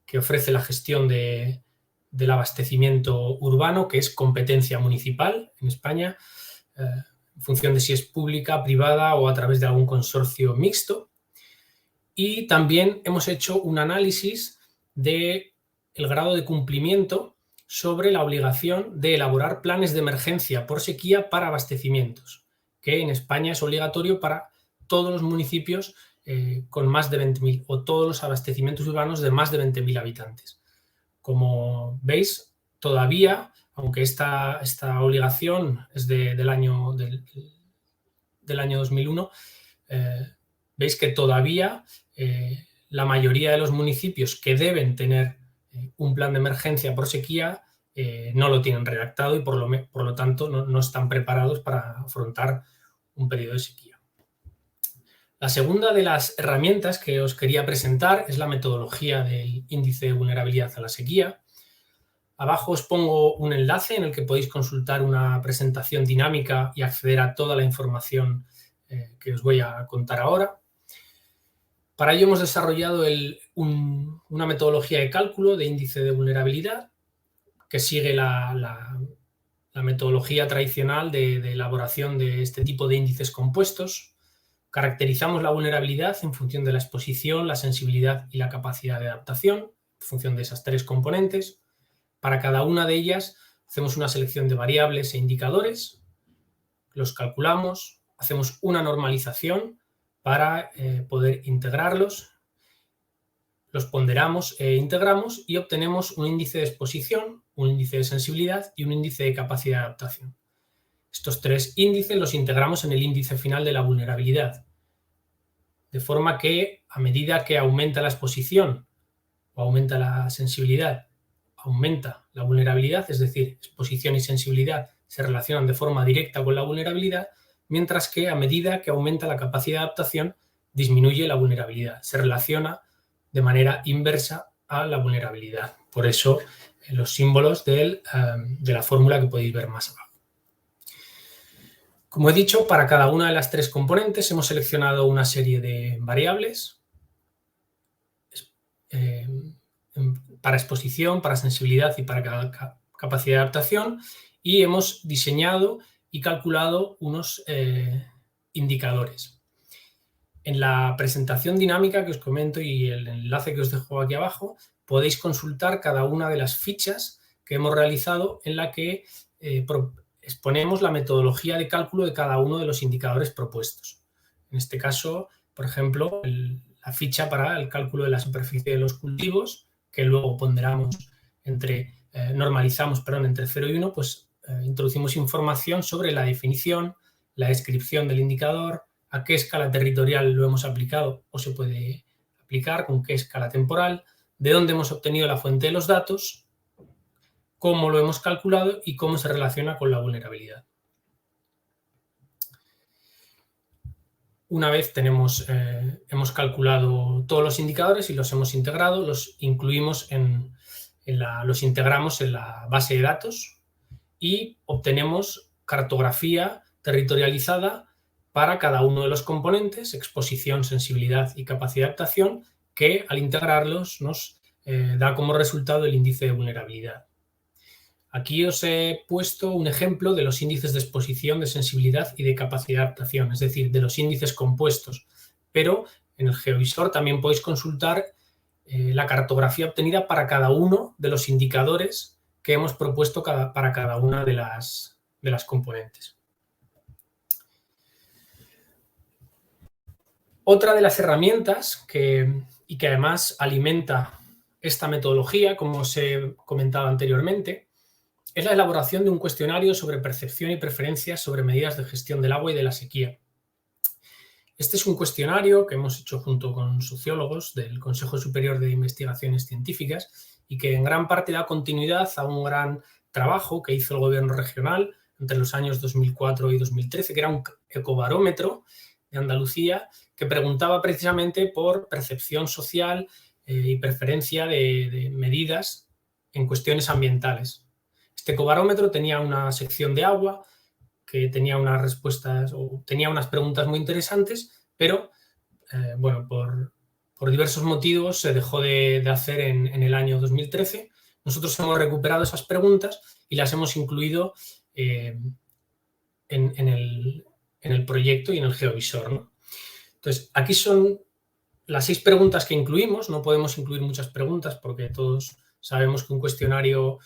que ofrece la gestión del abastecimiento urbano, que es competencia municipal en España, en función de si es pública, privada o a través de algún consorcio mixto. Y también hemos hecho un análisis del grado de cumplimiento sobre la obligación de elaborar planes de emergencia por sequía para abastecimientos, que en España es obligatorio para todos los municipios con más de 20.000 o todos los abastecimientos urbanos de más de 20.000 habitantes. Como veis, todavía, aunque esta obligación es del año 2001, veis que todavía la mayoría de los municipios que deben tener un plan de emergencia por sequía no lo tienen redactado y por lo tanto no están preparados para afrontar un periodo de sequía. La segunda de las herramientas que os quería presentar es la metodología del índice de vulnerabilidad a la sequía. Abajo os pongo un enlace en el que podéis consultar una presentación dinámica y acceder a toda la información que os voy a contar ahora. Para ello hemos desarrollado una metodología de cálculo de índice de vulnerabilidad que sigue la metodología tradicional de elaboración de este tipo de índices compuestos. Caracterizamos la vulnerabilidad en función de la exposición, la sensibilidad y la capacidad de adaptación, en función de esas tres componentes. Para cada una de ellas hacemos una selección de variables e indicadores, los calculamos, hacemos una normalización para poder integrarlos, los ponderamos e integramos y obtenemos un índice de exposición, un índice de sensibilidad y un índice de capacidad de adaptación. Estos tres índices los integramos en el índice final de la vulnerabilidad, de forma que a medida que aumenta la exposición o aumenta la sensibilidad, aumenta la vulnerabilidad, es decir, exposición y sensibilidad se relacionan de forma directa con la vulnerabilidad, mientras que a medida que aumenta la capacidad de adaptación, disminuye la vulnerabilidad, se relaciona de manera inversa a la vulnerabilidad. Por eso los símbolos de la fórmula que podéis ver más abajo. Como he dicho, para cada una de las tres componentes hemos seleccionado una serie de variables para exposición, para sensibilidad y para capacidad de adaptación, y hemos diseñado y calculado unos indicadores. En la presentación dinámica que os comento y el enlace que os dejo aquí abajo, podéis consultar cada una de las fichas que hemos realizado en la que exponemos la metodología de cálculo de cada uno de los indicadores propuestos. En este caso, por ejemplo, la ficha para el cálculo de la superficie de los cultivos, que luego ponderamos normalizamos entre 0 y 1, pues introducimos información sobre la definición, la descripción del indicador, a qué escala territorial lo hemos aplicado o se puede aplicar, con qué escala temporal, de dónde hemos obtenido la fuente de los datos, cómo lo hemos calculado y cómo se relaciona con la vulnerabilidad. Una vez hemos calculado todos los indicadores y los hemos integrado, los integramos en la base de datos y obtenemos cartografía territorializada para cada uno de los componentes, exposición, sensibilidad y capacidad de adaptación, que al integrarlos nos da como resultado el índice de vulnerabilidad. Aquí os he puesto un ejemplo de los índices de exposición, de sensibilidad y de capacidad de adaptación, es decir, de los índices compuestos. Pero en el GeoVisor también podéis consultar la cartografía obtenida para cada uno de los indicadores que hemos propuesto para cada una de las componentes. Otra de las herramientas y que además alimenta esta metodología, como os he comentado anteriormente, es la elaboración de un cuestionario sobre percepción y preferencias sobre medidas de gestión del agua y de la sequía. Este es un cuestionario que hemos hecho junto con sociólogos del Consejo Superior de Investigaciones Científicas y que en gran parte da continuidad a un gran trabajo que hizo el gobierno regional entre los años 2004 y 2013, que era un ecobarómetro de Andalucía que preguntaba precisamente por percepción social y preferencia de medidas en cuestiones ambientales. Este ecobarómetro tenía una sección de agua que tenía unas respuestas o tenía unas preguntas muy interesantes, pero por por diversos motivos se dejó de hacer en el año 2013. Nosotros hemos recuperado esas preguntas y las hemos incluido en el proyecto y en el geovisor, ¿no? Entonces, aquí son las 6 preguntas que incluimos. No podemos incluir muchas preguntas porque todos sabemos que un cuestionario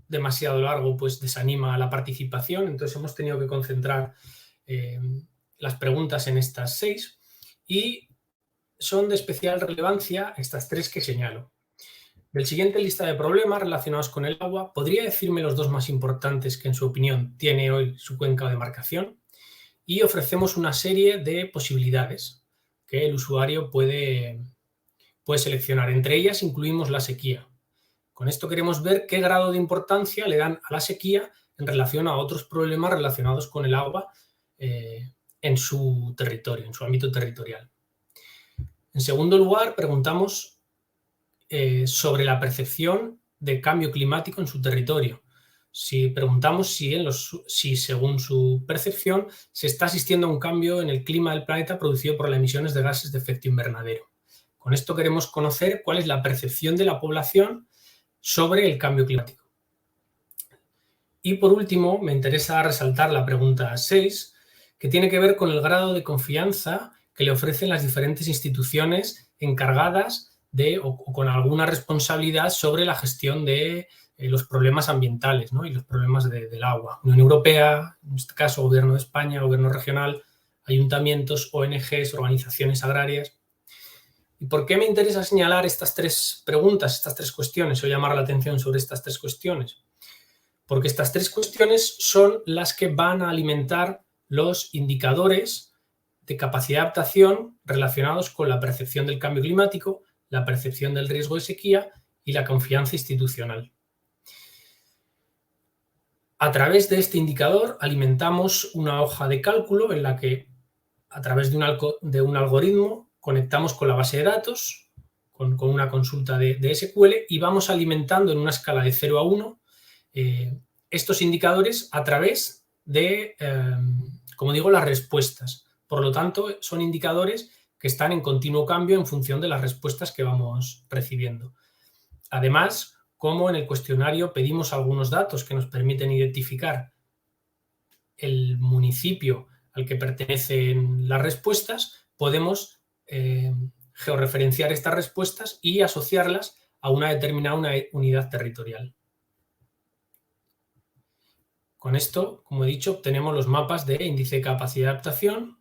demasiado largo pues desanima la participación. Entonces, hemos tenido que concentrar las preguntas en estas 6 y son de especial relevancia estas 3 que señalo. Del siguiente lista de problemas relacionados con el agua, ¿podría decirme los 2 más importantes que en su opinión tiene hoy su cuenca de demarcación? Y ofrecemos una serie de posibilidades que el usuario puede seleccionar. Entre ellas incluimos la sequía. Con esto queremos ver qué grado de importancia le dan a la sequía en relación a otros problemas relacionados con el agua en su territorio, en su ámbito territorial. En segundo lugar, preguntamos sobre la percepción de cambio climático en su territorio. Preguntamos si según su percepción se está asistiendo a un cambio en el clima del planeta producido por las emisiones de gases de efecto invernadero. Con esto queremos conocer cuál es la percepción de la población sobre el cambio climático. Y por último, me interesa resaltar la pregunta 6, que tiene que ver con el grado de confianza que le ofrecen las diferentes instituciones encargadas o con alguna responsabilidad sobre la gestión de los problemas ambientales, ¿no? Y los problemas del agua. Unión Europea, en este caso Gobierno de España, Gobierno regional, ayuntamientos, ONGs, organizaciones agrarias. ¿Y por qué me interesa señalar estas 3 preguntas, estas 3 cuestiones, o llamar la atención sobre estas 3 cuestiones? Porque estas 3 cuestiones son las que van a alimentar los indicadores de capacidad de adaptación relacionados con la percepción del cambio climático, la percepción del riesgo de sequía y la confianza institucional. A través de este indicador alimentamos una hoja de cálculo en la que, a través de un algoritmo, conectamos con la base de datos, con una consulta de SQL, y vamos alimentando en una escala de 0 a 1 estos indicadores a través de, como digo, las respuestas. Por lo tanto, son indicadores que están en continuo cambio en función de las respuestas que vamos recibiendo. Además, como en el cuestionario pedimos algunos datos que nos permiten identificar el municipio al que pertenecen las respuestas, podemos georreferenciar estas respuestas y asociarlas a una determinada unidad territorial. Con esto, como he dicho, obtenemos los mapas de índice de capacidad de adaptación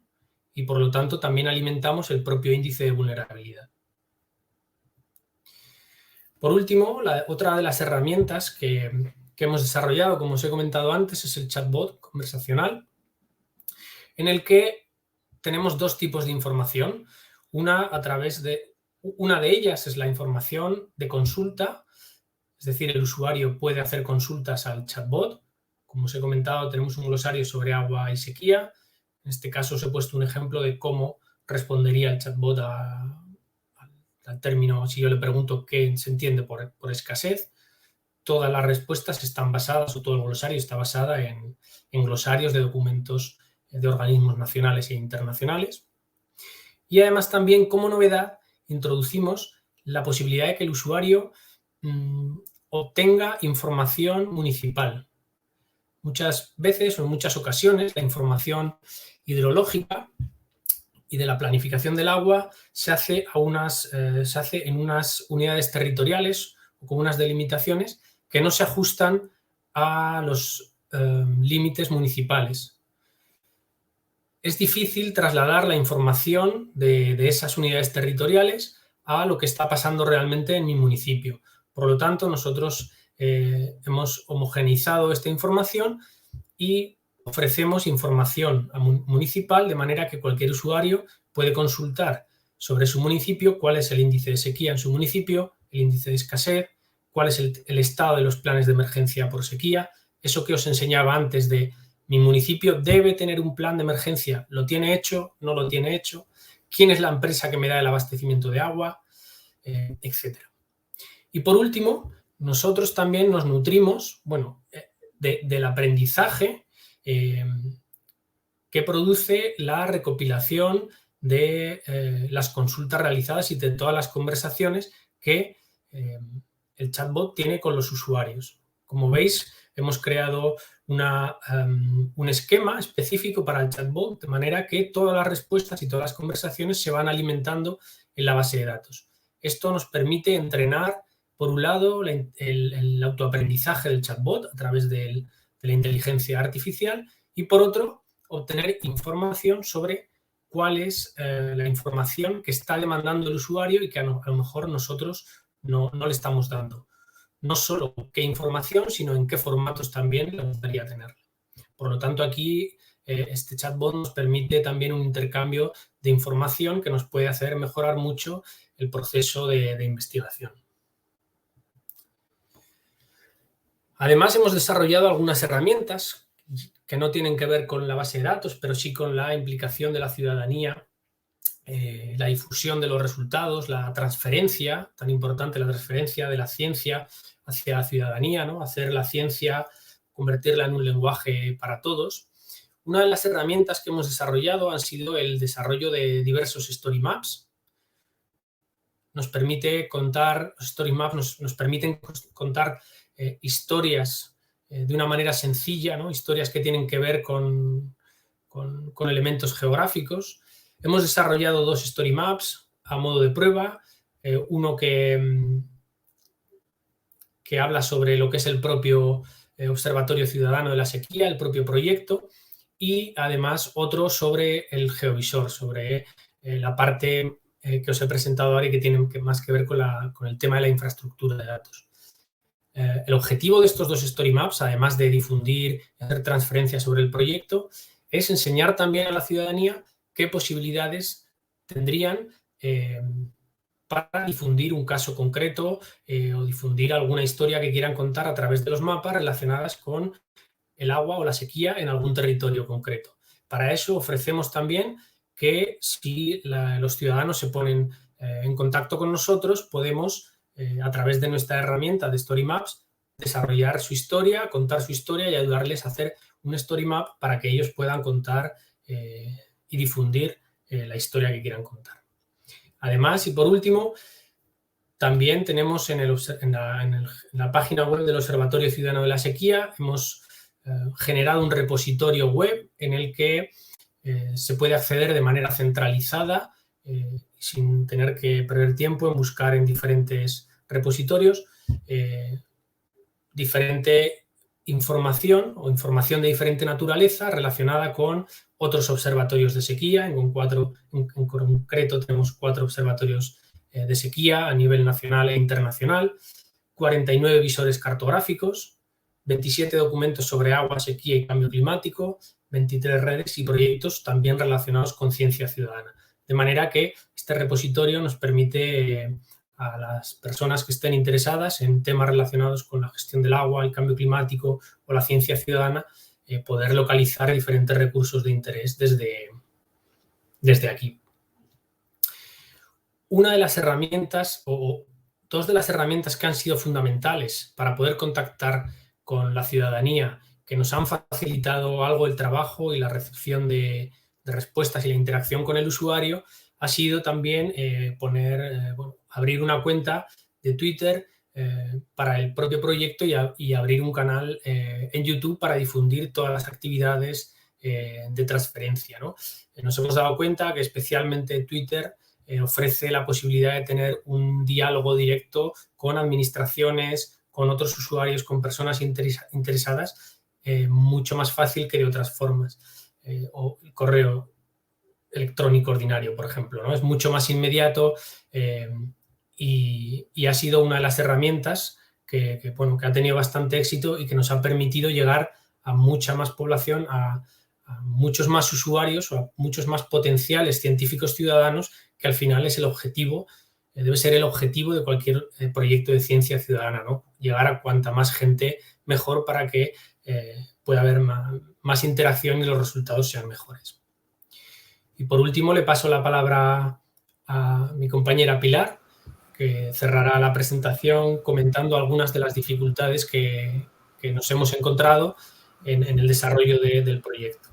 y, por lo tanto, también alimentamos el propio índice de vulnerabilidad. Por último, otra de las herramientas que hemos desarrollado, como os he comentado antes, es el chatbot conversacional, en el que tenemos 2 tipos de información. Una de ellas es la información de consulta, es decir, el usuario puede hacer consultas al chatbot. Como os he comentado, tenemos un glosario sobre agua y sequía. En este caso os he puesto un ejemplo de cómo respondería el chatbot al término, si yo le pregunto qué se entiende por escasez. Todas las respuestas están basadas, o todo el glosario está basada en glosarios de documentos de organismos nacionales e internacionales. Y además también, como novedad, introducimos la posibilidad de que el usuario obtenga información municipal. Muchas veces o en muchas ocasiones la información hidrológica y de la planificación del agua se hace en unas unidades territoriales o con unas delimitaciones que no se ajustan a los límites municipales. Es difícil trasladar la información de esas unidades territoriales a lo que está pasando realmente en mi municipio. Por lo tanto, nosotros hemos homogeneizado esta información y ofrecemos información municipal de manera que cualquier usuario puede consultar sobre su municipio cuál es el índice de sequía en su municipio, el índice de escasez, cuál es el estado de los planes de emergencia por sequía. Eso que os enseñaba antes de mi municipio debe tener un plan de emergencia, ¿lo tiene hecho? ¿No lo tiene hecho? ¿Quién es la empresa que me da el abastecimiento de agua? Etcétera. Y por último, nosotros también nos nutrimos, del aprendizaje que produce la recopilación de las consultas realizadas y de todas las conversaciones que el chatbot tiene con los usuarios. Como veis, hemos creado un esquema específico para el chatbot, de manera que todas las respuestas y todas las conversaciones se van alimentando en la base de datos. Esto nos permite entrenar, por un lado, el autoaprendizaje del chatbot a través de la inteligencia artificial y, por otro, obtener información sobre cuál es la información que está demandando el usuario y que a lo mejor nosotros no le estamos dando. No solo qué información, sino en qué formatos también le gustaría tenerla. Por lo tanto, aquí este chatbot nos permite también un intercambio de información que nos puede hacer mejorar mucho el proceso de investigación. Además, hemos desarrollado algunas herramientas que no tienen que ver con la base de datos, pero sí con la implicación de la ciudadanía, la difusión de los resultados, la transferencia, tan importante la transferencia de la ciencia hacia la ciudadanía, ¿no? Hacer la ciencia, convertirla en un lenguaje para todos. Una de las herramientas que hemos desarrollado ha sido el desarrollo de diversos story maps. Nos permite contar, story maps nos permiten contar historias de una manera sencilla, ¿no? Historias que tienen que ver con elementos geográficos. Hemos desarrollado 2 story maps a modo de prueba, uno que habla sobre lo que es el propio Observatorio Ciudadano de la Sequía, el propio proyecto, y además otro sobre el geovisor, sobre la parte que os he presentado ahora y que tiene más que ver con el tema de la infraestructura de datos. El objetivo de estos 2 story maps, además de difundir y hacer transferencias sobre el proyecto, es enseñar también a la ciudadanía qué posibilidades tendrían para difundir un caso concreto o difundir alguna historia que quieran contar a través de los mapas relacionadas con el agua o la sequía en algún territorio concreto. Para eso ofrecemos también que si los ciudadanos se ponen en contacto con nosotros, podemos, a través de nuestra herramienta de Story Maps, desarrollar su historia, contar su historia y ayudarles a hacer un Story Map para que ellos puedan contar y difundir la historia que quieran contar. Además, y por último, también tenemos en la página web del Observatorio Ciudadano de la Sequía, hemos generado un repositorio web en el que se puede acceder de manera centralizada, sin tener que perder tiempo en buscar en diferentes repositorios, diferente información o información de diferente naturaleza relacionada con otros observatorios de sequía. En concreto tenemos 4 observatorios de sequía a nivel nacional e internacional, 49 visores cartográficos, 27 documentos sobre agua, sequía y cambio climático, 23 redes y proyectos también relacionados con ciencia ciudadana. De manera que este repositorio nos permite a las personas que estén interesadas en temas relacionados con la gestión del agua, el cambio climático o la ciencia ciudadana, poder localizar diferentes recursos de interés desde aquí. Una de las herramientas o 2 de las herramientas que han sido fundamentales para poder contactar con la ciudadanía, que nos han facilitado algo el trabajo y la recepción de respuestas y la interacción con el usuario, ha sido también abrir una cuenta de Twitter para el propio proyecto y abrir un canal en YouTube para difundir todas las actividades de transferencia, ¿no? Nos hemos dado cuenta que especialmente Twitter ofrece la posibilidad de tener un diálogo directo con administraciones, con otros usuarios, con personas interesadas, mucho más fácil que de otras formas. O el correo electrónico ordinario, por ejemplo, ¿no? Es mucho más inmediato y ha sido una de las herramientas que ha tenido bastante éxito y que nos ha permitido llegar a mucha más población, a muchos más usuarios o a muchos más potenciales científicos ciudadanos, que al final es el objetivo, debe ser el objetivo de cualquier proyecto de ciencia ciudadana, ¿no? Llegar a cuanta más gente mejor para que pueda haber más interacción y los resultados sean mejores. Y por último le paso la palabra a mi compañera Pilar, que cerrará la presentación comentando algunas de las dificultades que nos hemos encontrado en el desarrollo del proyecto.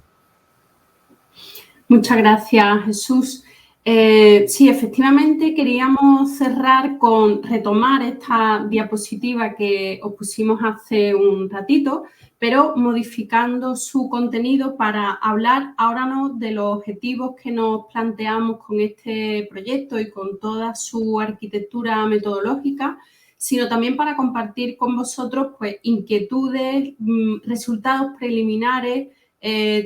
Muchas gracias, Jesús. Sí, efectivamente queríamos cerrar con retomar esta diapositiva que os pusimos hace un ratito, pero modificando su contenido para hablar ahora no de los objetivos que nos planteamos con este proyecto y con toda su arquitectura metodológica, sino también para compartir con vosotros pues, inquietudes, resultados preliminares.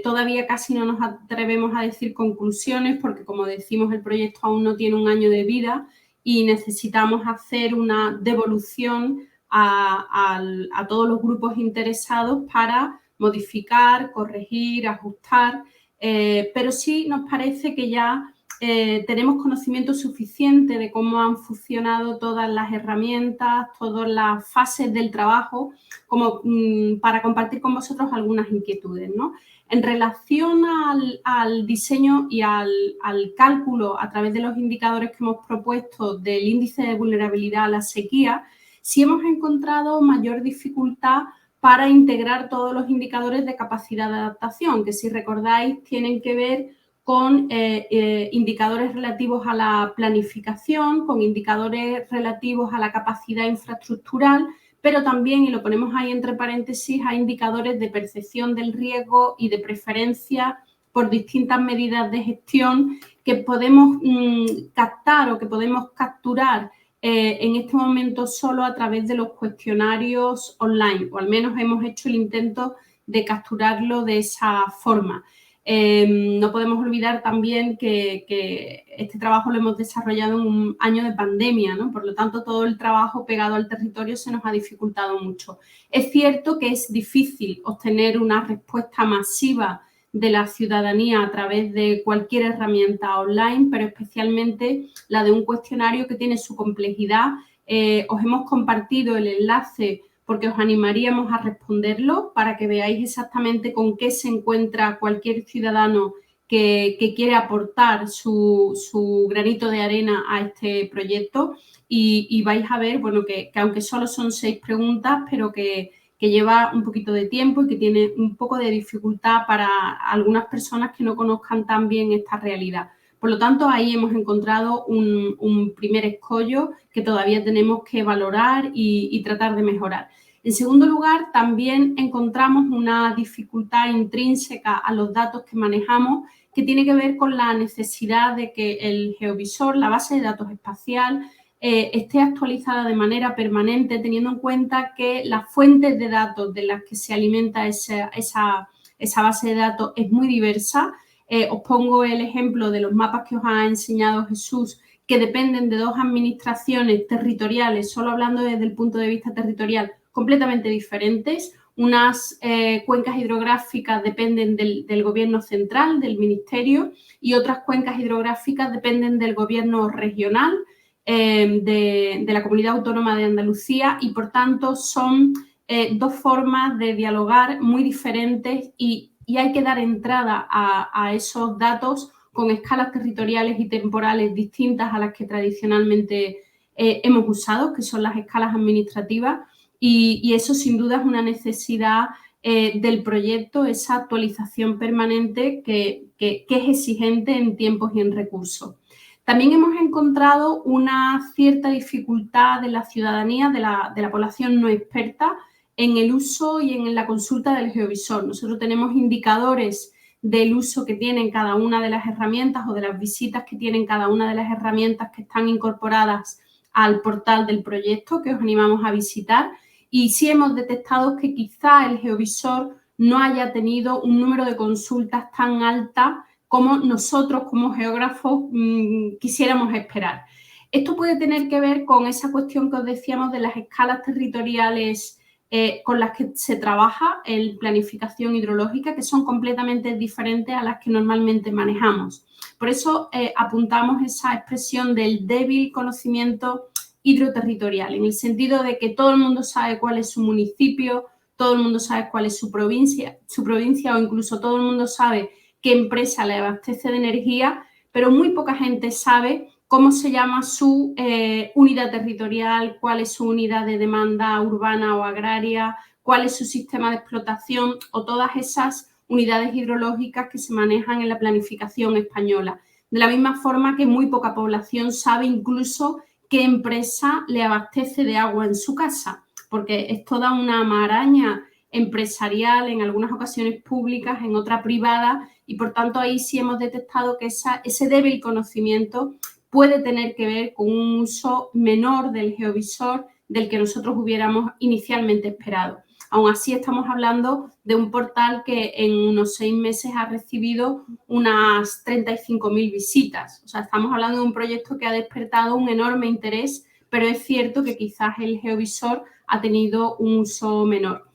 Todavía casi no nos atrevemos a decir conclusiones porque, como decimos, el proyecto aún no tiene un año de vida y necesitamos hacer una devolución a todos los grupos interesados para modificar, corregir, ajustar, pero sí nos parece que ya tenemos conocimiento suficiente de cómo han funcionado todas las herramientas, todas las fases del trabajo, como para compartir con vosotros algunas inquietudes, ¿no? En relación al diseño y al cálculo a través de los indicadores que hemos propuesto del índice de vulnerabilidad a la sequía, sí hemos encontrado mayor dificultad para integrar todos los indicadores de capacidad de adaptación, que si recordáis tienen que ver con indicadores relativos a la planificación, con indicadores relativos a la capacidad infraestructural, pero también, y lo ponemos ahí entre paréntesis, hay indicadores de percepción del riesgo y de preferencia por distintas medidas de gestión que podemos captar o que podemos capturar en este momento solo a través de los cuestionarios online, o al menos hemos hecho el intento de capturarlo de esa forma. No podemos olvidar también que este trabajo lo hemos desarrollado en un año de pandemia, ¿no? Por lo tanto, todo el trabajo pegado al territorio se nos ha dificultado mucho. Es cierto que es difícil obtener una respuesta masiva de la ciudadanía a través de cualquier herramienta online, pero especialmente la de un cuestionario que tiene su complejidad. Os hemos compartido el enlace porque os animaríamos a responderlo para que veáis exactamente con qué se encuentra cualquier ciudadano que quiere aportar su granito de arena a este proyecto y vais a ver, bueno, que aunque solo son 6 preguntas, pero que lleva un poquito de tiempo y que tiene un poco de dificultad para algunas personas que no conozcan tan bien esta realidad. Por lo tanto, ahí hemos encontrado un primer escollo que todavía tenemos que valorar y tratar de mejorar. En segundo lugar, también encontramos una dificultad intrínseca a los datos que manejamos que tiene que ver con la necesidad de que el geovisor, la base de datos espacial, esté actualizada de manera permanente, teniendo en cuenta que las fuentes de datos de las que se alimenta esa base de datos es muy diversa. Os pongo el ejemplo de los mapas que os ha enseñado Jesús, que dependen de 2 administraciones territoriales, solo hablando desde el punto de vista territorial, completamente diferentes. Unas cuencas hidrográficas dependen del gobierno central, del ministerio, y otras cuencas hidrográficas dependen del gobierno regional, de la Comunidad Autónoma de Andalucía, y por tanto son 2 formas de dialogar muy diferentes y hay que dar entrada a esos datos con escalas territoriales y temporales distintas a las que tradicionalmente hemos usado, que son las escalas administrativas, y eso sin duda es una necesidad del proyecto, esa actualización permanente que es exigente en tiempos y en recursos. También hemos encontrado una cierta dificultad de la ciudadanía, de la población no experta, en el uso y en la consulta del geovisor. Nosotros tenemos indicadores del uso que tienen cada una de las herramientas o de las visitas que tienen cada una de las herramientas que están incorporadas al portal del proyecto, que os animamos a visitar, y sí hemos detectado que quizá el geovisor no haya tenido un número de consultas tan alta como nosotros como geógrafos quisiéramos esperar. Esto puede tener que ver con esa cuestión que os decíamos de las escalas territoriales con las que se trabaja en planificación hidrológica, que son completamente diferentes a las que normalmente manejamos. Por eso apuntamos esa expresión del débil conocimiento hidroterritorial, en el sentido de que todo el mundo sabe cuál es su municipio, todo el mundo sabe cuál es su provincia o incluso todo el mundo sabe qué empresa le abastece de energía, pero muy poca gente sabe cómo se llama su unidad territorial, cuál es su unidad de demanda urbana o agraria, cuál es su sistema de explotación o todas esas unidades hidrológicas que se manejan en la planificación española. de la misma forma que muy poca población sabe incluso qué empresa le abastece de agua en su casa, porque es toda una maraña empresarial, en algunas ocasiones públicas, en otras privadas, y por tanto ahí sí hemos detectado que ese débil conocimiento puede tener que ver con un uso menor del geovisor del que nosotros hubiéramos inicialmente esperado. Aún así, estamos hablando de un portal que en unos 6 meses ha recibido unas 35.000 visitas. O sea, estamos hablando de un proyecto que ha despertado un enorme interés, pero es cierto que quizás el geovisor ha tenido un uso menor.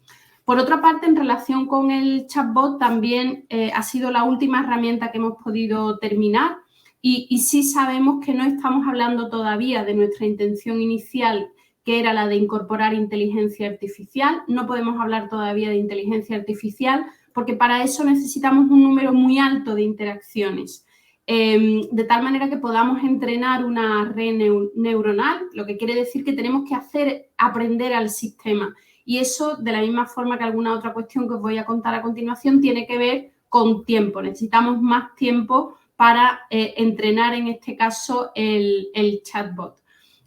Por otra parte, en relación con el chatbot, también ha sido la última herramienta que hemos podido terminar y sí sabemos que no estamos hablando todavía de nuestra intención inicial, que era la de incorporar inteligencia artificial. No podemos hablar todavía de inteligencia artificial porque para eso necesitamos un número muy alto de interacciones, de tal manera que podamos entrenar una red neuronal, lo que quiere decir que tenemos que hacer aprender al sistema. Y eso, de la misma forma que alguna otra cuestión que os voy a contar a continuación, tiene que ver con tiempo. Necesitamos más tiempo para entrenar, en este caso, el chatbot.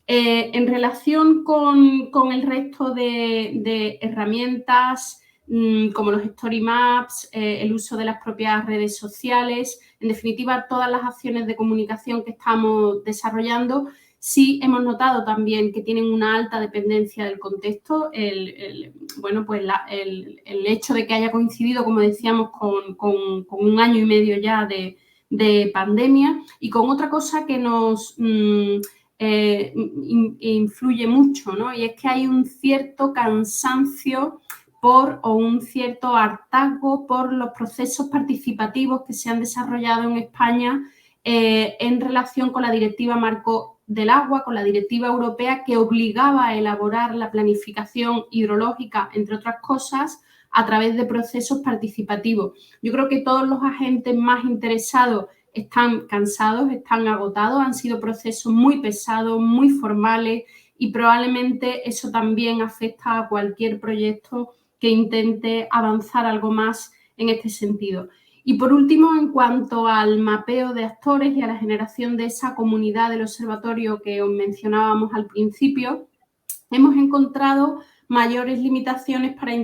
En relación con el resto de herramientas, como los Story Maps, el uso de las propias redes sociales, en definitiva, todas las acciones de comunicación que estamos desarrollando, sí hemos notado también que tienen una alta dependencia del contexto. El hecho de que haya coincidido, como decíamos, con 1 año y medio ya de pandemia y con otra cosa que nos influye mucho, ¿no? Y es que hay un cierto cansancio o un cierto hartazgo por los procesos participativos que se han desarrollado en España en relación con la Directiva Marco del Agua, con la Directiva Europea que obligaba a elaborar la planificación hidrológica, entre otras cosas, a través de procesos participativos. Yo creo que todos los agentes más interesados están cansados, están agotados, han sido procesos muy pesados, muy formales y probablemente eso también afecta a cualquier proyecto que intente avanzar algo más en este sentido. Y por último, en cuanto al mapeo de actores y a la generación de esa comunidad del observatorio que os mencionábamos al principio, hemos encontrado mayores limitaciones para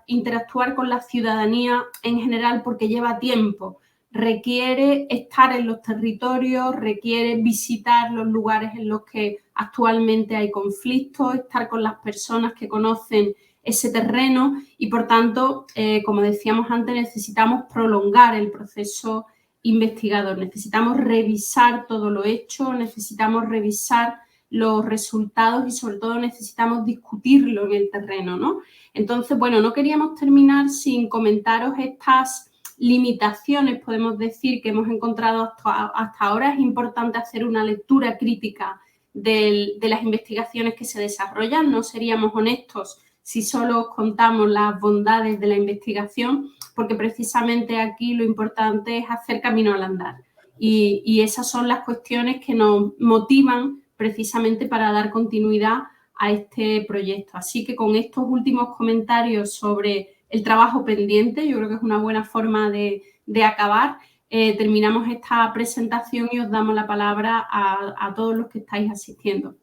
interactuar con la ciudadanía en general porque lleva tiempo. Requiere estar en los territorios, requiere visitar los lugares en los que actualmente hay conflictos, estar con las personas que conocen ese terreno y, por tanto, como decíamos antes, necesitamos prolongar el proceso investigador, necesitamos revisar todo lo hecho, necesitamos revisar los resultados y, sobre todo, necesitamos discutirlo en el terreno, ¿no? Entonces, bueno, no queríamos terminar sin comentaros estas limitaciones, podemos decir, que hemos encontrado hasta ahora. Es importante hacer una lectura crítica de las investigaciones que se desarrollan. No seríamos honestos si solo os contamos las bondades de la investigación, porque precisamente aquí lo importante es hacer camino al andar. Y esas son las cuestiones que nos motivan precisamente para dar continuidad a este proyecto. Así que con estos últimos comentarios sobre el trabajo pendiente, yo creo que es una buena forma de acabar. Terminamos esta presentación y os damos la palabra a todos los que estáis asistiendo.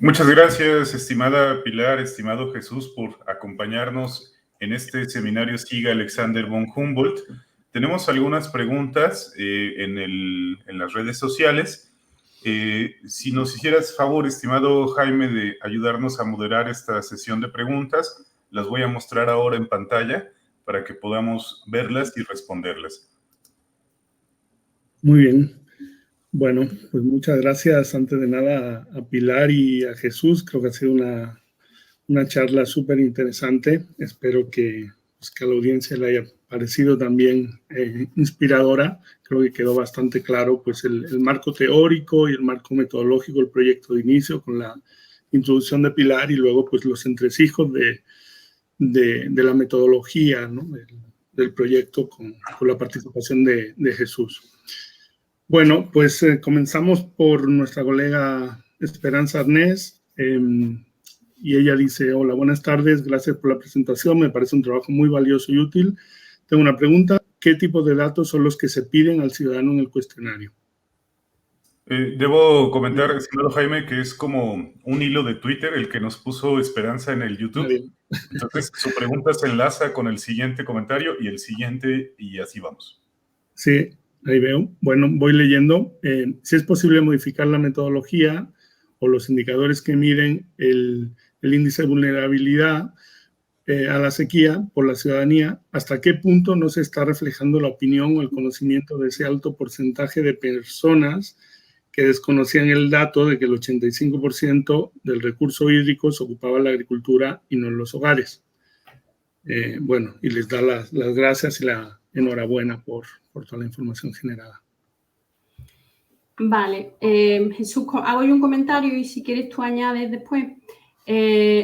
Muchas gracias, estimada Pilar, estimado Jesús, por acompañarnos en este seminario SIGA Alexander von Humboldt. Tenemos algunas preguntas en las redes sociales. Si nos hicieras favor, estimado Jaime, de ayudarnos a moderar esta sesión de preguntas, las voy a mostrar ahora en pantalla para que podamos verlas y responderlas. Muy bien. Bueno, pues muchas gracias antes de nada a Pilar y a Jesús. Creo que ha sido una charla súper interesante. Espero que a la audiencia le haya parecido también inspiradora. Creo que quedó bastante claro pues, el marco teórico y el marco metodológico del proyecto de inicio con la introducción de Pilar y luego pues, los entresijos de la metodología, ¿no? del proyecto con la participación de Jesús. Bueno, pues comenzamos por nuestra colega Esperanza Arnés y ella dice: hola, buenas tardes, gracias por la presentación, me parece un trabajo muy valioso y útil. Tengo una pregunta, qué tipo de datos son los que se piden al ciudadano en el cuestionario. Debo comentar, estimado Jaime, que es como un hilo de Twitter el que nos puso Esperanza en el YouTube. Entonces, su pregunta se enlaza con el siguiente comentario y el siguiente, y así vamos. Sí, ahí veo. Bueno, voy leyendo. Si es posible modificar la metodología o los indicadores que miden el índice de vulnerabilidad a la sequía por la ciudadanía, ¿hasta qué punto no se está reflejando la opinión o el conocimiento de ese alto porcentaje de personas que desconocían el dato de que el 85% del recurso hídrico se ocupaba en la agricultura y no en los hogares? Bueno, y les da las gracias y la enhorabuena por toda la información generada. Vale, Jesús, hago yo un comentario y si quieres tú añades después.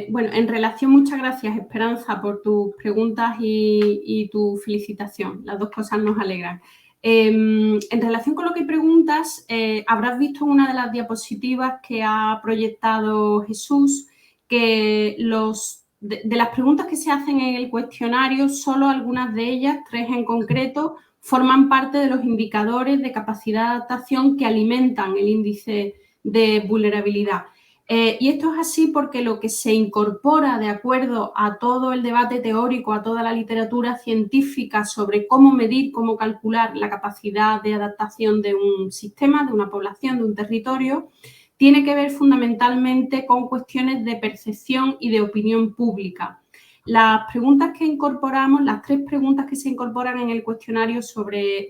Bueno, en relación, muchas gracias, Esperanza, por tus preguntas y tu felicitación. Las dos cosas nos alegran. En relación con lo que preguntas, habrás visto en una de las diapositivas que ha proyectado Jesús que de las preguntas que se hacen en el cuestionario, solo algunas de ellas, 3 en concreto, forman parte de los indicadores de capacidad de adaptación que alimentan el índice de vulnerabilidad. Y esto es así porque lo que se incorpora de acuerdo a todo el debate teórico, a toda la literatura científica sobre cómo medir, cómo calcular la capacidad de adaptación de un sistema, de una población, de un territorio, tiene que ver fundamentalmente con cuestiones de percepción y de opinión pública. Las preguntas que incorporamos, las 3 preguntas que se incorporan en el cuestionario sobre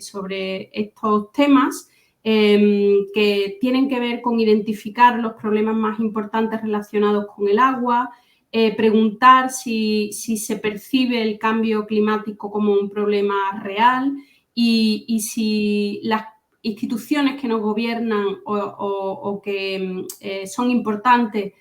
estos temas, que tienen que ver con identificar los problemas más importantes relacionados con el agua, preguntar si se percibe el cambio climático como un problema real y si las instituciones que nos gobiernan o que son importantes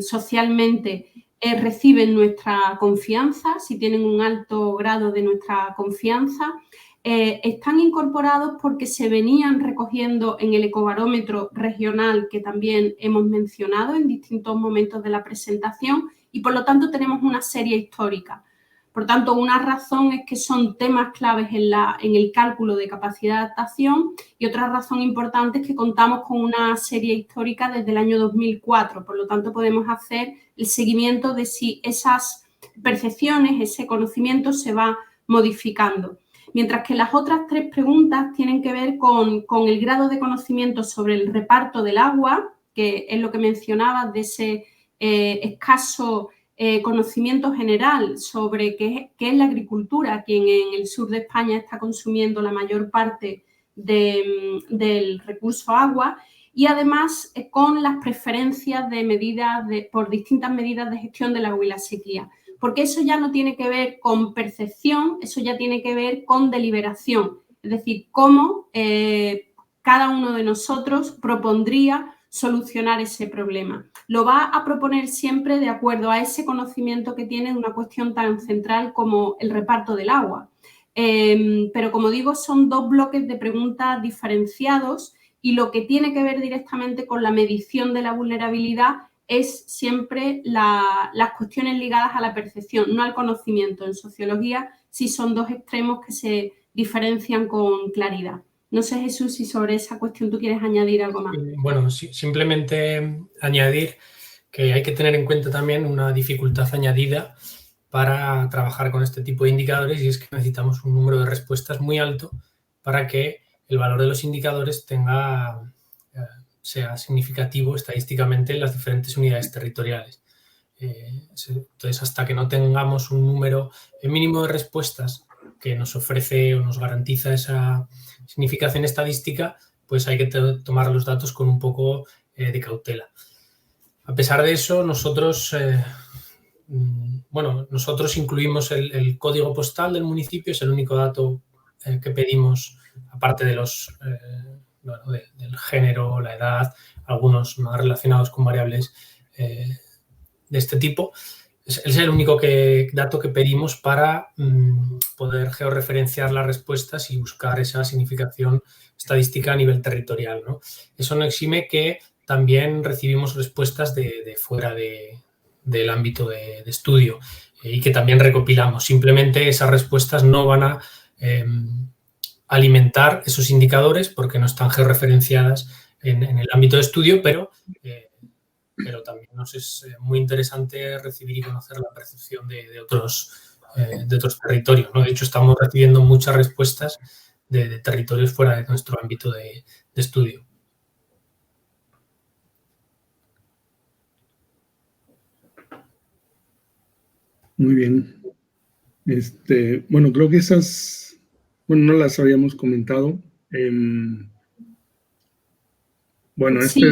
socialmente reciben nuestra confianza, si tienen un alto grado de nuestra confianza. Están incorporados porque se venían recogiendo en el ecobarómetro regional que también hemos mencionado en distintos momentos de la presentación y por lo tanto tenemos una serie histórica. Por tanto, una razón es que son temas claves en el cálculo de capacidad de adaptación y otra razón importante es que contamos con una serie histórica desde el año 2004. Por lo tanto, podemos hacer el seguimiento de si esas percepciones, ese conocimiento se va modificando. Mientras que las otras 3 preguntas tienen que ver con el grado de conocimiento sobre el reparto del agua, que es lo que mencionabas de ese escaso conocimiento general sobre qué es la agricultura, quien en el sur de España está consumiendo la mayor parte del recurso agua, y además con las preferencias de medidas por distintas medidas de gestión del agua y la sequía. Porque eso ya no tiene que ver con percepción, eso ya tiene que ver con deliberación. Es decir, cómo cada uno de nosotros propondría solucionar ese problema. Lo va a proponer siempre de acuerdo a ese conocimiento que tiene de una cuestión tan central como el reparto del agua. Pero como digo, son 2 bloques de preguntas diferenciados y lo que tiene que ver directamente con la medición de la vulnerabilidad es siempre las cuestiones ligadas a la percepción, no al conocimiento. En sociología sí son 2 extremos que se diferencian con claridad. No sé, Jesús, si sobre esa cuestión tú quieres añadir algo más. Bueno, sí, simplemente añadir que hay que tener en cuenta también una dificultad añadida para trabajar con este tipo de indicadores y es que necesitamos un número de respuestas muy alto para que el valor de los indicadores sea significativo estadísticamente en las diferentes unidades territoriales. Entonces, hasta que no tengamos un número mínimo de respuestas que nos ofrece o nos garantiza esa significación estadística, pues hay que tomar los datos con un poco de cautela. A pesar de eso, nosotros incluimos el código postal del municipio, es el único dato que pedimos, aparte de del género, la edad, algunos más relacionados con variables de este tipo. Es el único dato que pedimos para poder georreferenciar las respuestas y buscar esa significación estadística a nivel territorial, ¿no? Eso no exime que también recibimos respuestas de fuera del ámbito de estudio y que también recopilamos. Simplemente esas respuestas no van a alimentar esos indicadores porque no están georreferenciadas en el ámbito de estudio, pero también nos es muy interesante recibir y conocer la percepción de otros territorios, ¿no? De hecho, estamos recibiendo muchas respuestas de territorios fuera de nuestro ámbito de estudio. Muy bien. Bueno, creo que esas, bueno, no las habíamos comentado. Bueno, sí.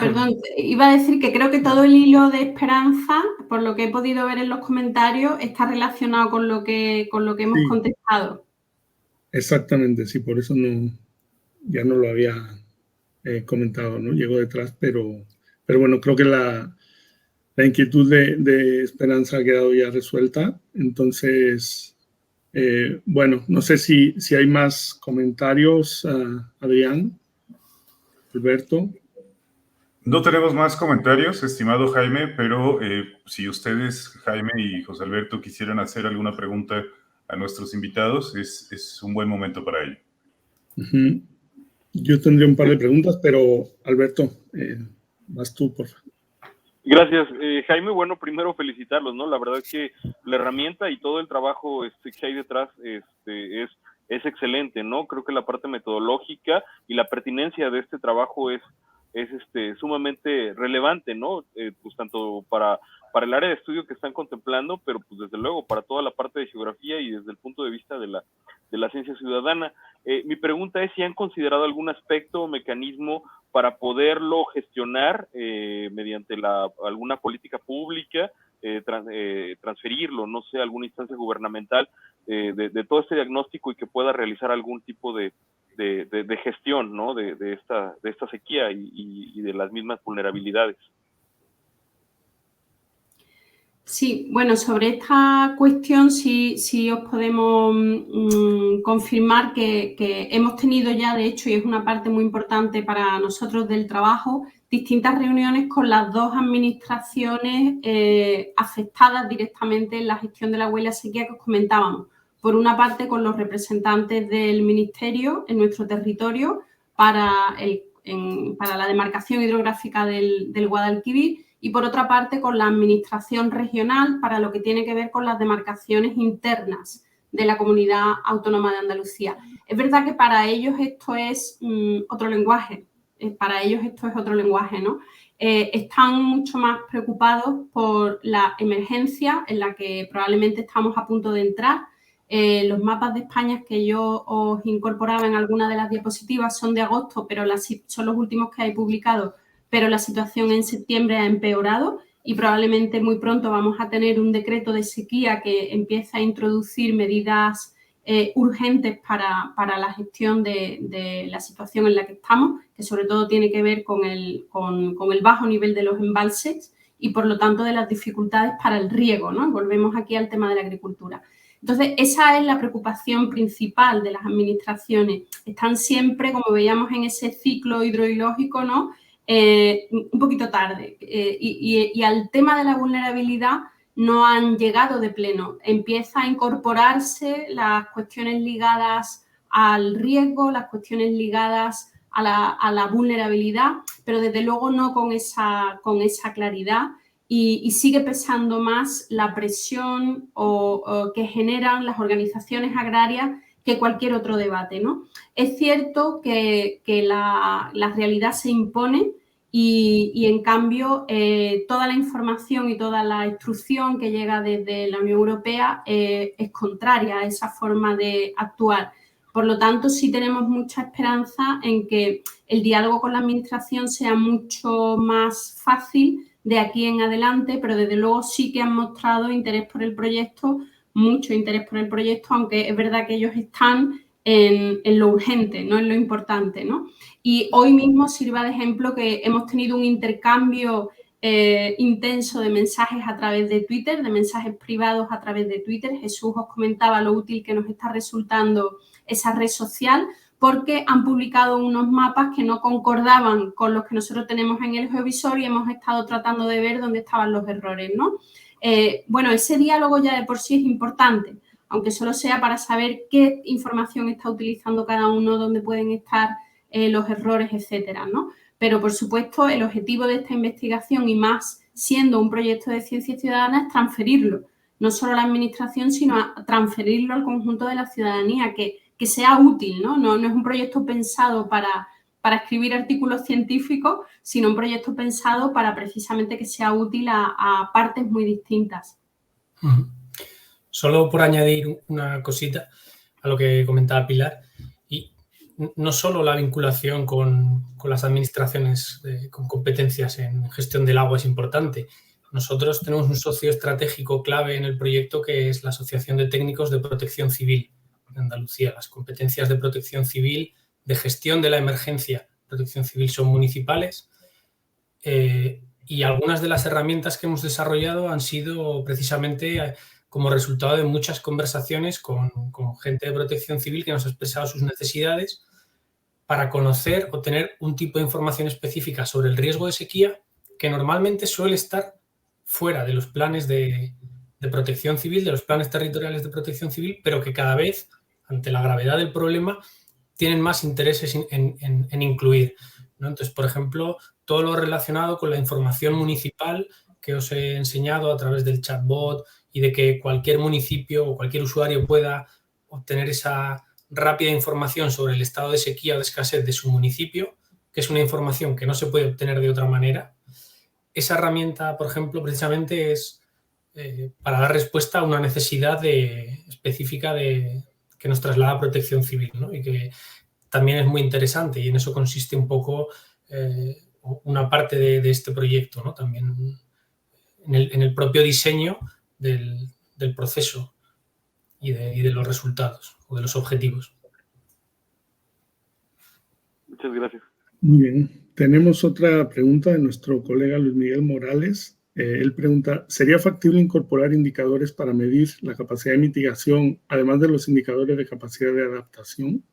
Perdón, iba a decir que creo que todo el hilo de esperanza, por lo que he podido ver en los comentarios, está relacionado con lo que hemos contestado. Exactamente, sí, por eso ya no lo había comentado, ¿no? Llegó detrás, pero bueno, creo que la inquietud de esperanza ha quedado ya resuelta. Entonces, bueno, no sé si hay más comentarios, Adrián, Alberto. No tenemos más comentarios, estimado Jaime, pero si ustedes, Jaime y José Alberto, quisieran hacer alguna pregunta a nuestros invitados, es un buen momento para ello. Yo tendría un par de preguntas, pero Alberto, vas tú, por favor. Gracias, Jaime. Bueno, primero felicitarlos, ¿no? La verdad es que la herramienta y todo el trabajo que hay detrás es excelente, ¿no? Creo que la parte metodológica y la pertinencia de este trabajo es sumamente relevante, ¿no? Pues tanto para el área de estudio que están contemplando, pero pues desde luego para toda la parte de geografía y desde el punto de vista de la ciencia ciudadana. Mi pregunta es si han considerado algún aspecto o mecanismo para poderlo gestionar mediante alguna política pública, transferirlo, no sé, a alguna instancia gubernamental de todo este diagnóstico y que pueda realizar algún tipo de gestión, ¿no? de esta sequía y de las mismas vulnerabilidades. Sí, bueno, sobre esta cuestión sí os podemos confirmar que hemos tenido ya, de hecho, y es una parte muy importante para nosotros del trabajo, distintas reuniones con las dos administraciones afectadas directamente en la gestión de la huelga sequía que os comentábamos. Por una parte, con los representantes del Ministerio en nuestro territorio para la demarcación hidrográfica del Guadalquivir, y por otra parte con la administración regional para lo que tiene que ver con las demarcaciones internas de la Comunidad Autónoma de Andalucía. Es verdad que para ellos esto es otro lenguaje, ¿no? Están mucho más preocupados por la emergencia en la que probablemente estamos a punto de entrar. Los mapas de España que yo os incorporaba en alguna de las diapositivas son de agosto, pero son los últimos que hay publicados, pero la situación en septiembre ha empeorado y probablemente muy pronto vamos a tener un decreto de sequía que empieza a introducir medidas urgentes para la gestión de la situación en la que estamos, que sobre todo tiene que ver con el bajo nivel de los embalses y, por lo tanto, de las dificultades para el riego, ¿no? Volvemos aquí al tema de la agricultura. Entonces, esa es la preocupación principal de las administraciones. Están siempre, como veíamos en ese ciclo hidrogeológico, ¿no? Un poquito tarde y al tema de la vulnerabilidad no han llegado de pleno. Empieza a incorporarse las cuestiones ligadas al riesgo, las cuestiones ligadas a la vulnerabilidad, pero desde luego no con esa claridad y sigue pesando más la presión que generan las organizaciones agrarias que cualquier otro debate, ¿no? Es cierto que la realidad se impone y en cambio, toda la información y toda la instrucción que llega desde la Unión Europea es contraria a esa forma de actuar. Por lo tanto, sí tenemos mucha esperanza en que el diálogo con la Administración sea mucho más fácil de aquí en adelante, pero desde luego sí que han mostrado interés por el proyecto, mucho interés por el proyecto, aunque es verdad que ellos están en lo urgente, no en lo importante, ¿no? Y hoy mismo sirva de ejemplo que hemos tenido un intercambio intenso de mensajes a través de Twitter, de mensajes privados a través de Twitter. Jesús os comentaba lo útil que nos está resultando esa red social, porque han publicado unos mapas que no concordaban con los que nosotros tenemos en el geovisor y hemos estado tratando de ver dónde estaban los errores, ¿no? Bueno, ese diálogo ya de por sí es importante, aunque solo sea para saber qué información está utilizando cada uno, dónde pueden estar los errores, etcétera, ¿no? Pero, por supuesto, el objetivo de esta investigación, y más siendo un proyecto de ciencia ciudadana, es transferirlo, no solo a la administración, sino a transferirlo al conjunto de la ciudadanía, que sea útil, ¿no? No es un proyecto pensado para escribir artículos científicos, sino un proyecto pensado para precisamente que sea útil a partes muy distintas. Solo por añadir una cosita a lo que comentaba Pilar, y no solo la vinculación con las administraciones con competencias en gestión del agua es importante. Nosotros tenemos un socio estratégico clave en el proyecto, que es la Asociación de Técnicos de Protección Civil de Andalucía. Las competencias de protección civil, de gestión de la emergencia, protección civil, son municipales, y algunas de las herramientas que hemos desarrollado han sido precisamente como resultado de muchas conversaciones con gente de protección civil que nos ha expresado sus necesidades para conocer o tener un tipo de información específica sobre el riesgo de sequía que normalmente suele estar fuera de los planes de protección civil, de los planes territoriales de protección civil, pero que cada vez, ante la gravedad del problema, tienen más intereses en incluir, ¿no? Entonces, por ejemplo, todo lo relacionado con la información municipal que os he enseñado a través del chatbot, y de que cualquier municipio o cualquier usuario pueda obtener esa rápida información sobre el estado de sequía o de escasez de su municipio, que es una información que no se puede obtener de otra manera. Esa herramienta, por ejemplo, precisamente es para dar respuesta a una necesidad específica que nos traslada Protección Civil, ¿no? Y que también es muy interesante, y en eso consiste un poco una parte de este proyecto, ¿no? También en el propio diseño del proceso y de los resultados o de los objetivos. Muchas gracias. Muy bien. Tenemos otra pregunta de nuestro colega Luis Miguel Morales. Él pregunta, ¿sería factible incorporar indicadores para medir la capacidad de mitigación, además de los indicadores de capacidad de adaptación?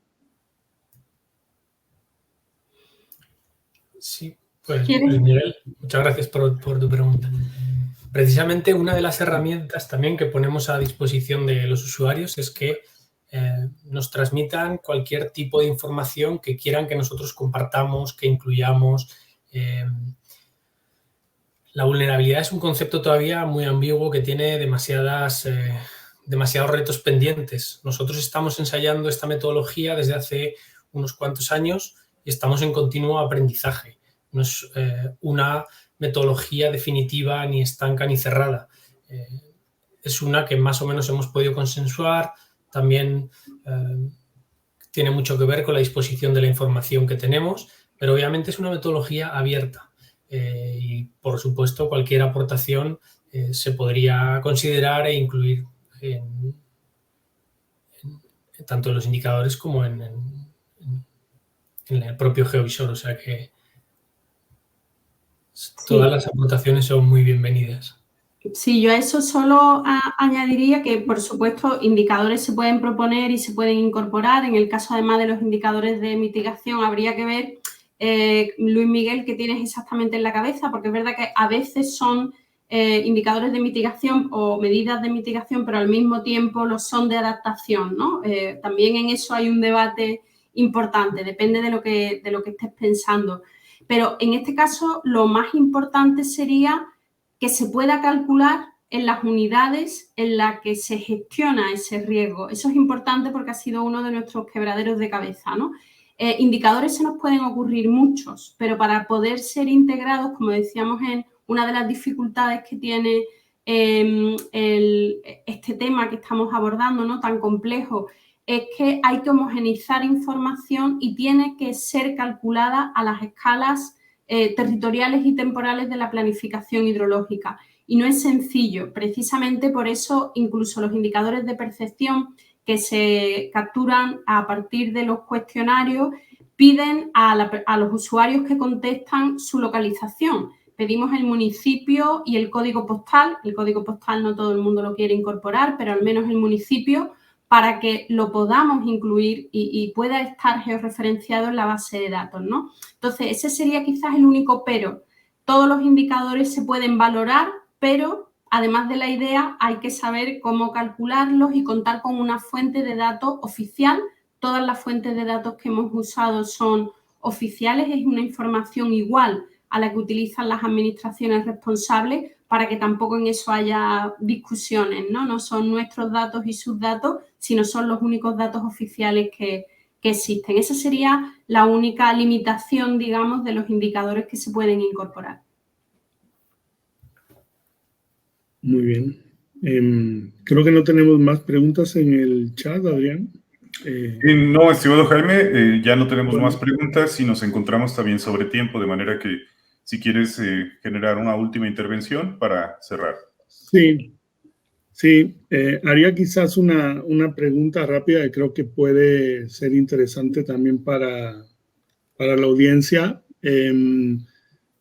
Sí, pues Luis Miguel, muchas gracias por tu pregunta. Precisamente una de las herramientas también que ponemos a disposición de los usuarios es que nos transmitan cualquier tipo de información que quieran que nosotros compartamos, que incluyamos. La vulnerabilidad es un concepto todavía muy ambiguo que tiene demasiados retos pendientes. Nosotros estamos ensayando esta metodología desde hace unos cuantos años y estamos en continuo aprendizaje. No es una metodología definitiva, ni estanca, ni cerrada. Es una que más o menos hemos podido consensuar. También tiene mucho que ver con la disposición de la información que tenemos, pero obviamente es una metodología abierta. Y, por supuesto, cualquier aportación se podría considerar e incluir tanto en los indicadores como en el propio geovisor. O sea que todas las aportaciones son muy bienvenidas. Sí, yo a eso solo añadiría que, por supuesto, indicadores se pueden proponer y se pueden incorporar. En el caso, además de los indicadores de mitigación, habría que ver, Luis Miguel, qué tienes exactamente en la cabeza, porque es verdad que a veces son indicadores de mitigación o medidas de mitigación, pero al mismo tiempo lo son de adaptación, ¿no? También en eso hay un debate importante, depende de lo que estés pensando. Pero en este caso, lo más importante sería que se pueda calcular en las unidades en las que se gestiona ese riesgo. Eso es importante porque ha sido uno de nuestros quebraderos de cabeza, ¿no? Indicadores se nos pueden ocurrir muchos, pero para poder ser integrados, como decíamos, en una de las dificultades que tiene este tema que estamos abordando, ¿no?, tan complejo, es que hay que homogeneizar información y tiene que ser calculada a las escalas territoriales y temporales de la planificación hidrológica. Y no es sencillo. Precisamente por eso incluso los indicadores de percepción que se capturan a partir de los cuestionarios piden a los usuarios que contestan su localización. Pedimos el municipio y el código postal. El código postal no todo el mundo lo quiere incorporar, pero al menos el municipio, para que lo podamos incluir y pueda estar georreferenciado en la base de datos, ¿no? Entonces, ese sería quizás el único pero. Todos los indicadores se pueden valorar, pero además de la idea, hay que saber cómo calcularlos y contar con una fuente de datos oficial. Todas las fuentes de datos que hemos usado son oficiales, es una información igual a la que utilizan las administraciones responsables, para que tampoco en eso haya discusiones, ¿no? No son nuestros datos y sus datos, sino son los únicos datos oficiales que existen. Esa sería la única limitación, digamos, de los indicadores que se pueden incorporar. Muy bien. Creo que no tenemos más preguntas en el chat, Adrián. No, estimado Jaime, ya no tenemos más preguntas y nos encontramos también sobre tiempo, de manera que si quieres generar una última intervención para cerrar. Sí, haría quizás una pregunta rápida que creo que puede ser interesante también para la audiencia,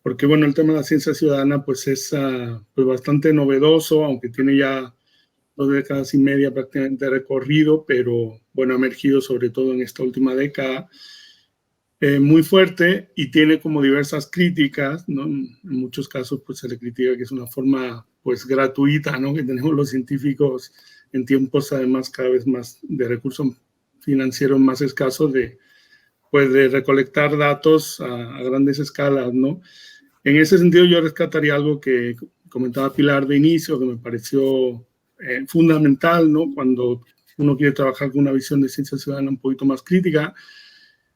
porque bueno, el tema de la ciencia ciudadana pues es pues bastante novedoso, aunque tiene ya 2 décadas y media prácticamente recorrido, pero bueno, ha emergido sobre todo en esta última década muy fuerte y tiene como diversas críticas, ¿no? En muchos casos pues se le critica que es una forma pues gratuita, ¿no? Que tenemos los científicos en tiempos además cada vez más de recursos financieros más escasos de recolectar datos a grandes escalas, ¿no? En ese sentido yo rescataría algo que comentaba Pilar de inicio, que me pareció fundamental, ¿no? Cuando uno quiere trabajar con una visión de ciencia ciudadana un poquito más crítica.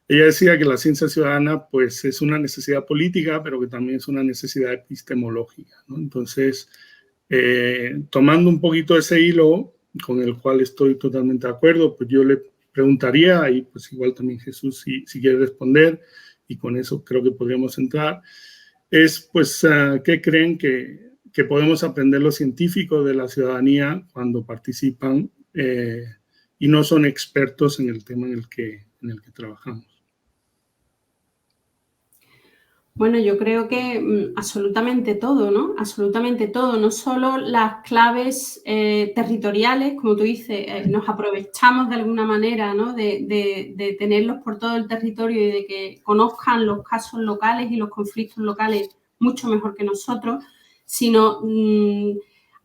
Ella decía que la ciencia ciudadana pues es una necesidad política, pero que también es una necesidad epistemológica, ¿no? Entonces, tomando un poquito ese hilo, con el cual estoy totalmente de acuerdo, pues yo le preguntaría, y pues igual también Jesús si quiere responder, y con eso creo que podríamos entrar, es pues ¿qué creen que podemos aprender los científicos de la ciudadanía cuando participan y no son expertos en el tema en el que trabajamos? Bueno, yo creo que absolutamente todo, ¿no? Absolutamente todo, no solo las claves territoriales, como tú dices, nos aprovechamos de alguna manera, ¿no? de tenerlos por todo el territorio y de que conozcan los casos locales y los conflictos locales mucho mejor que nosotros, sino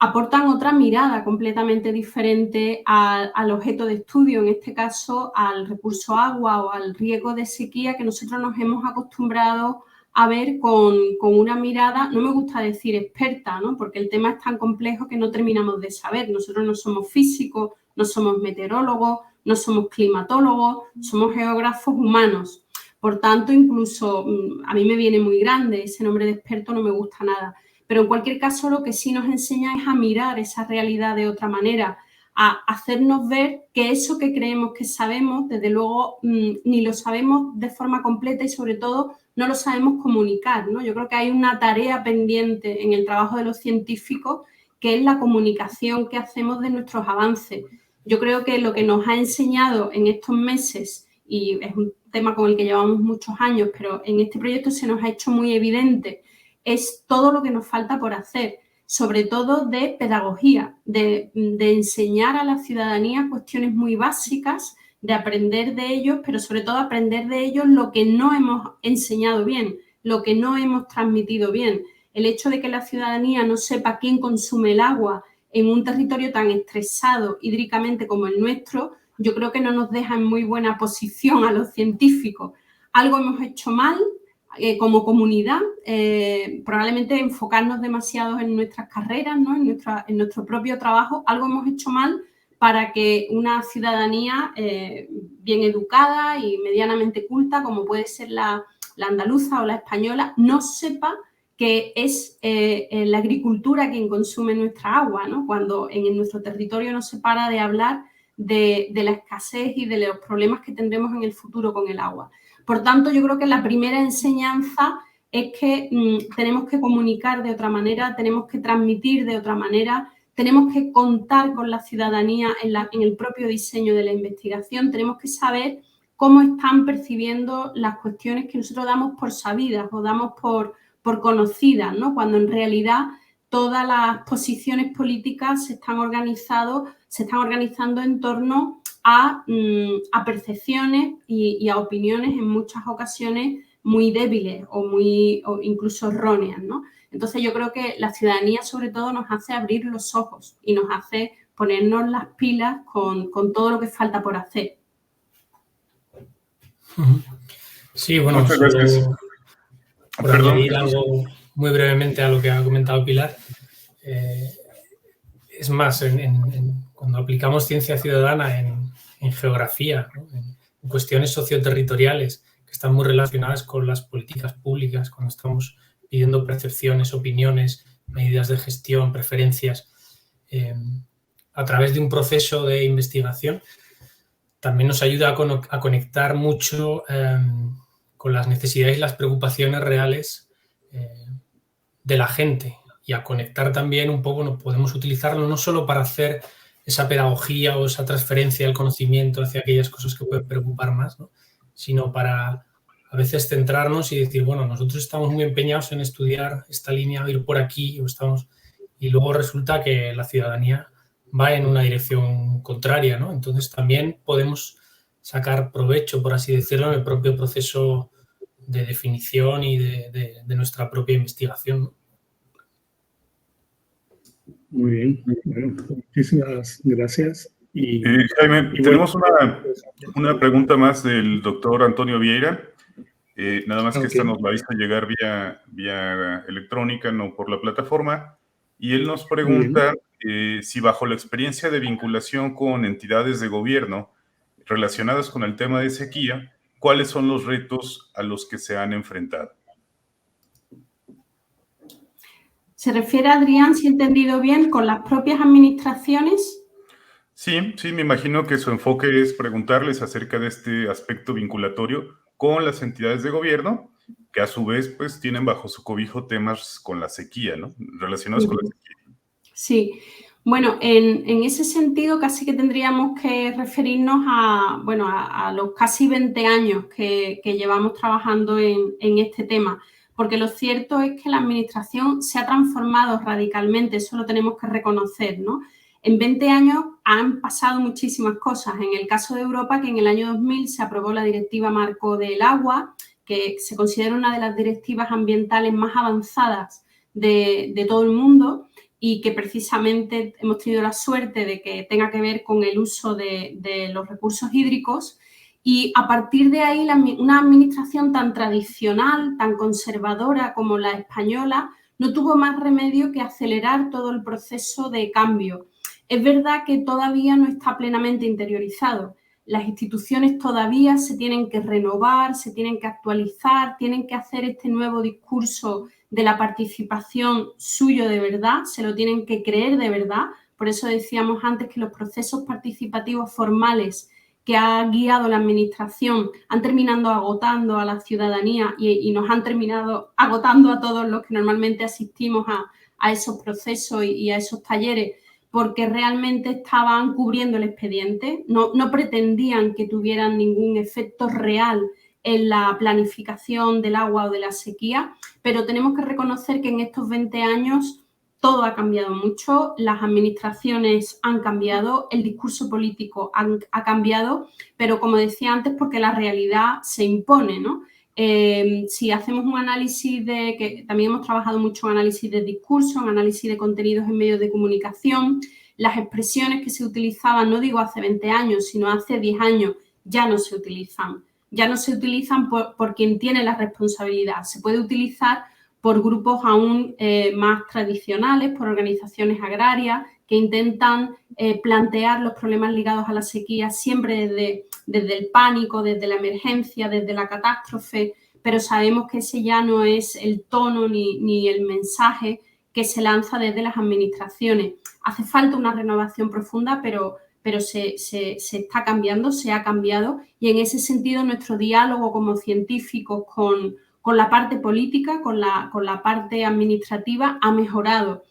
aportan otra mirada completamente diferente al objeto de estudio, en este caso al recurso agua o al riesgo de sequía que nosotros nos hemos acostumbrado a ver con una mirada, no me gusta decir experta, ¿no? Porque el tema es tan complejo que no terminamos de saber. Nosotros no somos físicos, no somos meteorólogos, no somos climatólogos, somos geógrafos humanos. Por tanto, incluso a mí me viene muy grande, ese nombre de experto no me gusta nada. Pero en cualquier caso lo que sí nos enseña es a mirar esa realidad de otra manera, a hacernos ver que eso que creemos que sabemos, desde luego ni lo sabemos de forma completa y sobre todo no lo sabemos comunicar, ¿no? Yo creo que hay una tarea pendiente en el trabajo de los científicos que es la comunicación que hacemos de nuestros avances. Yo creo que lo que nos ha enseñado en estos meses, y es un tema con el que llevamos muchos años, pero en este proyecto se nos ha hecho muy evidente, es todo lo que nos falta por hacer, sobre todo de pedagogía, de enseñar a la ciudadanía cuestiones muy básicas, de aprender de ellos, pero sobre todo aprender de ellos lo que no hemos enseñado bien, lo que no hemos transmitido bien. El hecho de que la ciudadanía no sepa quién consume el agua en un territorio tan estresado hídricamente como el nuestro, yo creo que no nos deja en muy buena posición a los científicos. Algo hemos hecho mal como comunidad, probablemente enfocarnos demasiado en nuestras carreras, ¿no? en nuestro propio trabajo, algo hemos hecho mal para que una ciudadanía bien educada y medianamente culta, como puede ser la andaluza o la española, no sepa que es la agricultura quien consume nuestra agua, ¿no? Cuando en nuestro territorio no se para de hablar de la escasez y de los problemas que tendremos en el futuro con el agua. Por tanto, yo creo que la primera enseñanza es que tenemos que comunicar de otra manera, tenemos que transmitir de otra manera, tenemos que contar con la ciudadanía en el propio diseño de la investigación, tenemos que saber cómo están percibiendo las cuestiones que nosotros damos por sabidas o damos por conocidas, ¿no? Cuando en realidad todas las posiciones políticas se están organizando en torno a percepciones y a opiniones en muchas ocasiones muy débiles o incluso erróneas, ¿no? Entonces yo creo que la ciudadanía sobre todo nos hace abrir los ojos y nos hace ponernos las pilas con todo lo que falta por hacer. Sí, bueno, muchas gracias. Por añadir algo muy brevemente a lo que ha comentado Pilar. Es más, cuando aplicamos ciencia ciudadana en geografía, ¿no? en cuestiones socioterritoriales que están muy relacionadas con las políticas públicas, cuando estamos pidiendo percepciones, opiniones, medidas de gestión, preferencias, a través de un proceso de investigación, también nos ayuda a conectar mucho con las necesidades y las preocupaciones reales de la gente, y a conectar también un poco, no podemos utilizarlo no solo para hacer esa pedagogía o esa transferencia del conocimiento hacia aquellas cosas que pueden preocupar más, ¿no? Sino para a veces centrarnos y decir, bueno, nosotros estamos muy empeñados en estudiar esta línea, ir por aquí, y luego resulta que la ciudadanía va en una dirección contraria, ¿no? Entonces también podemos sacar provecho, por así decirlo, en el propio proceso de definición y de nuestra propia investigación, ¿no? Muy bien, bueno, muchísimas gracias. Jaime, tenemos una pregunta más del doctor Antonio Vieira. Nada más que esta nos la hizo llegar vía electrónica, no por la plataforma. Y él nos pregunta si bajo la experiencia de vinculación con entidades de gobierno relacionadas con el tema de sequía, ¿cuáles son los retos a los que se han enfrentado? ¿Se refiere, Adrián, si he entendido bien, con las propias administraciones? Sí, me imagino que su enfoque es preguntarles acerca de este aspecto vinculatorio con las entidades de gobierno, que a su vez pues tienen bajo su cobijo temas con la sequía, ¿no? Relacionados con la sequía. Sí, bueno, en ese sentido casi que tendríamos que referirnos a los casi 20 años que llevamos trabajando en este tema, porque lo cierto es que la administración se ha transformado radicalmente, eso lo tenemos que reconocer, ¿no? En 20 años han pasado muchísimas cosas. En el caso de Europa, que en el año 2000 se aprobó la Directiva Marco del Agua, que se considera una de las directivas ambientales más avanzadas de todo el mundo, y que precisamente hemos tenido la suerte de que tenga que ver con el uso de los recursos hídricos. Y a partir de ahí, una administración tan tradicional, tan conservadora como la española, no tuvo más remedio que acelerar todo el proceso de cambio. Es verdad que todavía no está plenamente interiorizado. Las instituciones todavía se tienen que renovar, se tienen que actualizar, tienen que hacer este nuevo discurso de la participación suyo de verdad, se lo tienen que creer de verdad. Por eso decíamos antes que los procesos participativos formales que ha guiado la administración han terminado agotando a la ciudadanía y nos han terminado agotando a todos los que normalmente asistimos a esos procesos y a esos talleres, porque realmente estaban cubriendo el expediente, no pretendían que tuvieran ningún efecto real en la planificación del agua o de la sequía, pero tenemos que reconocer que en estos 20 años todo ha cambiado mucho, las administraciones han cambiado, el discurso político ha cambiado, pero como decía antes, porque la realidad se impone, ¿no? Si hacemos un análisis que también hemos trabajado mucho en análisis de discurso, en análisis de contenidos en medios de comunicación, las expresiones que se utilizaban, no digo hace 20 años, sino hace 10 años, ya no se utilizan. Ya no se utilizan por quien tiene la responsabilidad. Se puede utilizar por grupos aún más tradicionales, por organizaciones agrarias que intentan plantear los problemas ligados a la sequía siempre desde el pánico, desde la emergencia, desde la catástrofe, pero sabemos que ese ya no es el tono ni el mensaje que se lanza desde las administraciones. Hace falta una renovación profunda, pero se está cambiando, se ha cambiado, y en ese sentido nuestro diálogo como científicos con la parte política, con la parte administrativa ha mejorado.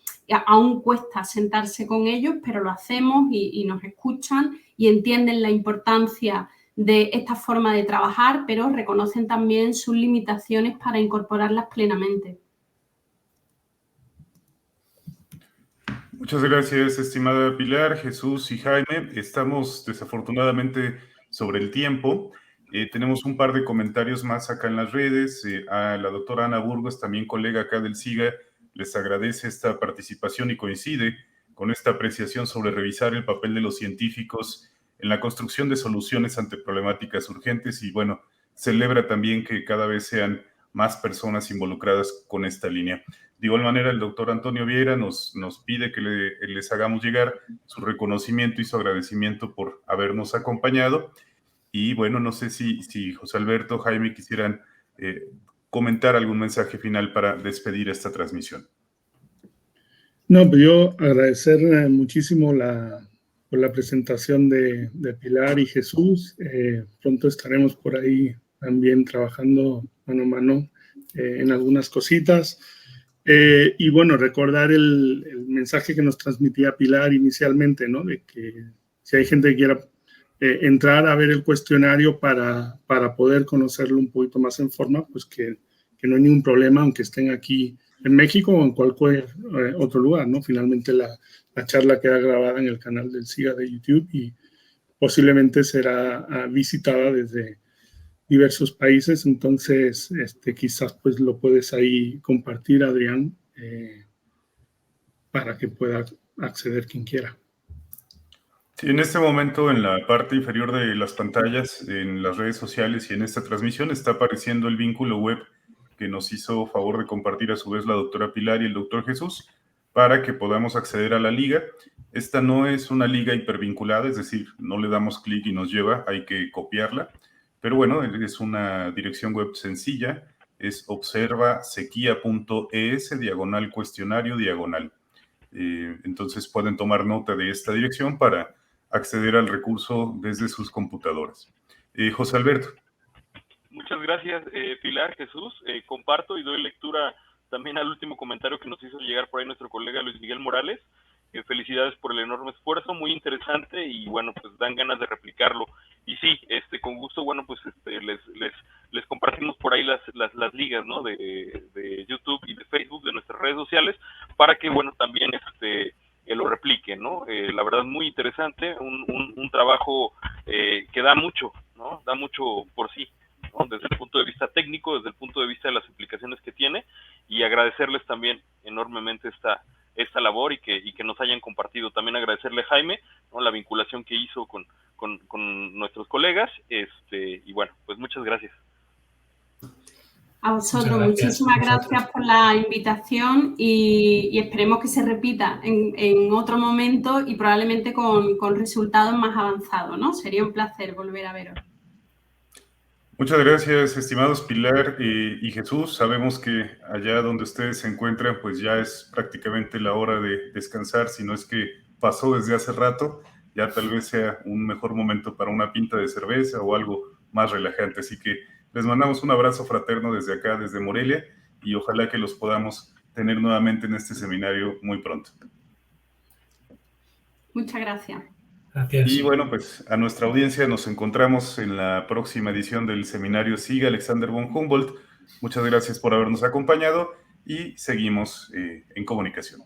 Aún cuesta sentarse con ellos, pero lo hacemos y nos escuchan y entienden la importancia de esta forma de trabajar, pero reconocen también sus limitaciones para incorporarlas plenamente. Muchas gracias, estimada Pilar, Jesús y Jaime. Estamos desafortunadamente sobre el tiempo. Tenemos un par de comentarios más acá en las redes. A la doctora Ana Burgos, también colega acá del SIGA, les agradece esta participación y coincide con esta apreciación sobre revisar el papel de los científicos en la construcción de soluciones ante problemáticas urgentes y bueno, celebra también que cada vez sean más personas involucradas con esta línea. De igual manera, el doctor Antonio Vieira nos pide que les hagamos llegar su reconocimiento y su agradecimiento por habernos acompañado. Y bueno, no sé si José Alberto, Jaime quisieran comentar algún mensaje final para despedir esta transmisión. No, pues yo agradecer muchísimo por la presentación de Pilar y Jesús. Pronto estaremos por ahí también trabajando mano a mano en algunas cositas. Y bueno, recordar el mensaje que nos transmitía Pilar inicialmente, ¿no? De que si hay gente que quiera entrar a ver el cuestionario para poder conocerlo un poquito más en forma, pues que no hay ningún problema, aunque estén aquí en México o en cualquier otro lugar, ¿no? Finalmente la charla queda grabada en el canal del SIGA de YouTube y posiblemente será visitada desde diversos países, entonces quizás pues lo puedes ahí compartir, Adrián, para que pueda acceder quien quiera. Sí, en este momento en la parte inferior de las pantallas, en las redes sociales y en esta transmisión está apareciendo el vínculo web que nos hizo favor de compartir a su vez la doctora Pilar y el doctor Jesús para que podamos acceder a la liga. Esta no es una liga hipervinculada, es decir, no le damos clic y nos lleva, hay que copiarla. Pero bueno, es una dirección web sencilla, es observasequia.es/cuestionario/. Entonces pueden tomar nota de esta dirección para acceder al recurso desde sus computadoras. José Alberto. Muchas gracias, Pilar, Jesús. Comparto y doy lectura también al último comentario que nos hizo llegar por ahí nuestro colega Luis Miguel Morales. Felicidades por el enorme esfuerzo, muy interesante y bueno, pues dan ganas de replicarlo. Y sí, con gusto, bueno, pues les compartimos por ahí las ligas, ¿no? de YouTube y de Facebook, de nuestras redes sociales, para que, bueno, también lo repliquen, ¿no? La verdad, muy interesante, un trabajo que da mucho, ¿no? Da mucho por sí, ¿no? Desde el punto de vista técnico, desde el punto de vista de las implicaciones que tiene, y agradecerles también enormemente esta labor y que nos hayan compartido. También agradecerle a Jaime, ¿no? La vinculación que hizo con nuestros colegas, y bueno, pues muchas gracias. A vosotros, muchísimas gracias por la invitación y esperemos que se repita en otro momento y probablemente con resultados más avanzados, ¿no? Sería un placer volver a veros. Muchas gracias, estimados Pilar y Jesús. Sabemos que allá donde ustedes se encuentran, pues ya es prácticamente la hora de descansar, si no es que pasó desde hace rato, ya tal vez sea un mejor momento para una pinta de cerveza o algo más relajante. Así que les mandamos un abrazo fraterno desde acá, desde Morelia, y ojalá que los podamos tener nuevamente en este seminario muy pronto. Muchas gracias. Gracias. Y bueno, pues a nuestra audiencia nos encontramos en la próxima edición del seminario SIGA Alexander von Humboldt. Muchas gracias por habernos acompañado y seguimos en comunicación.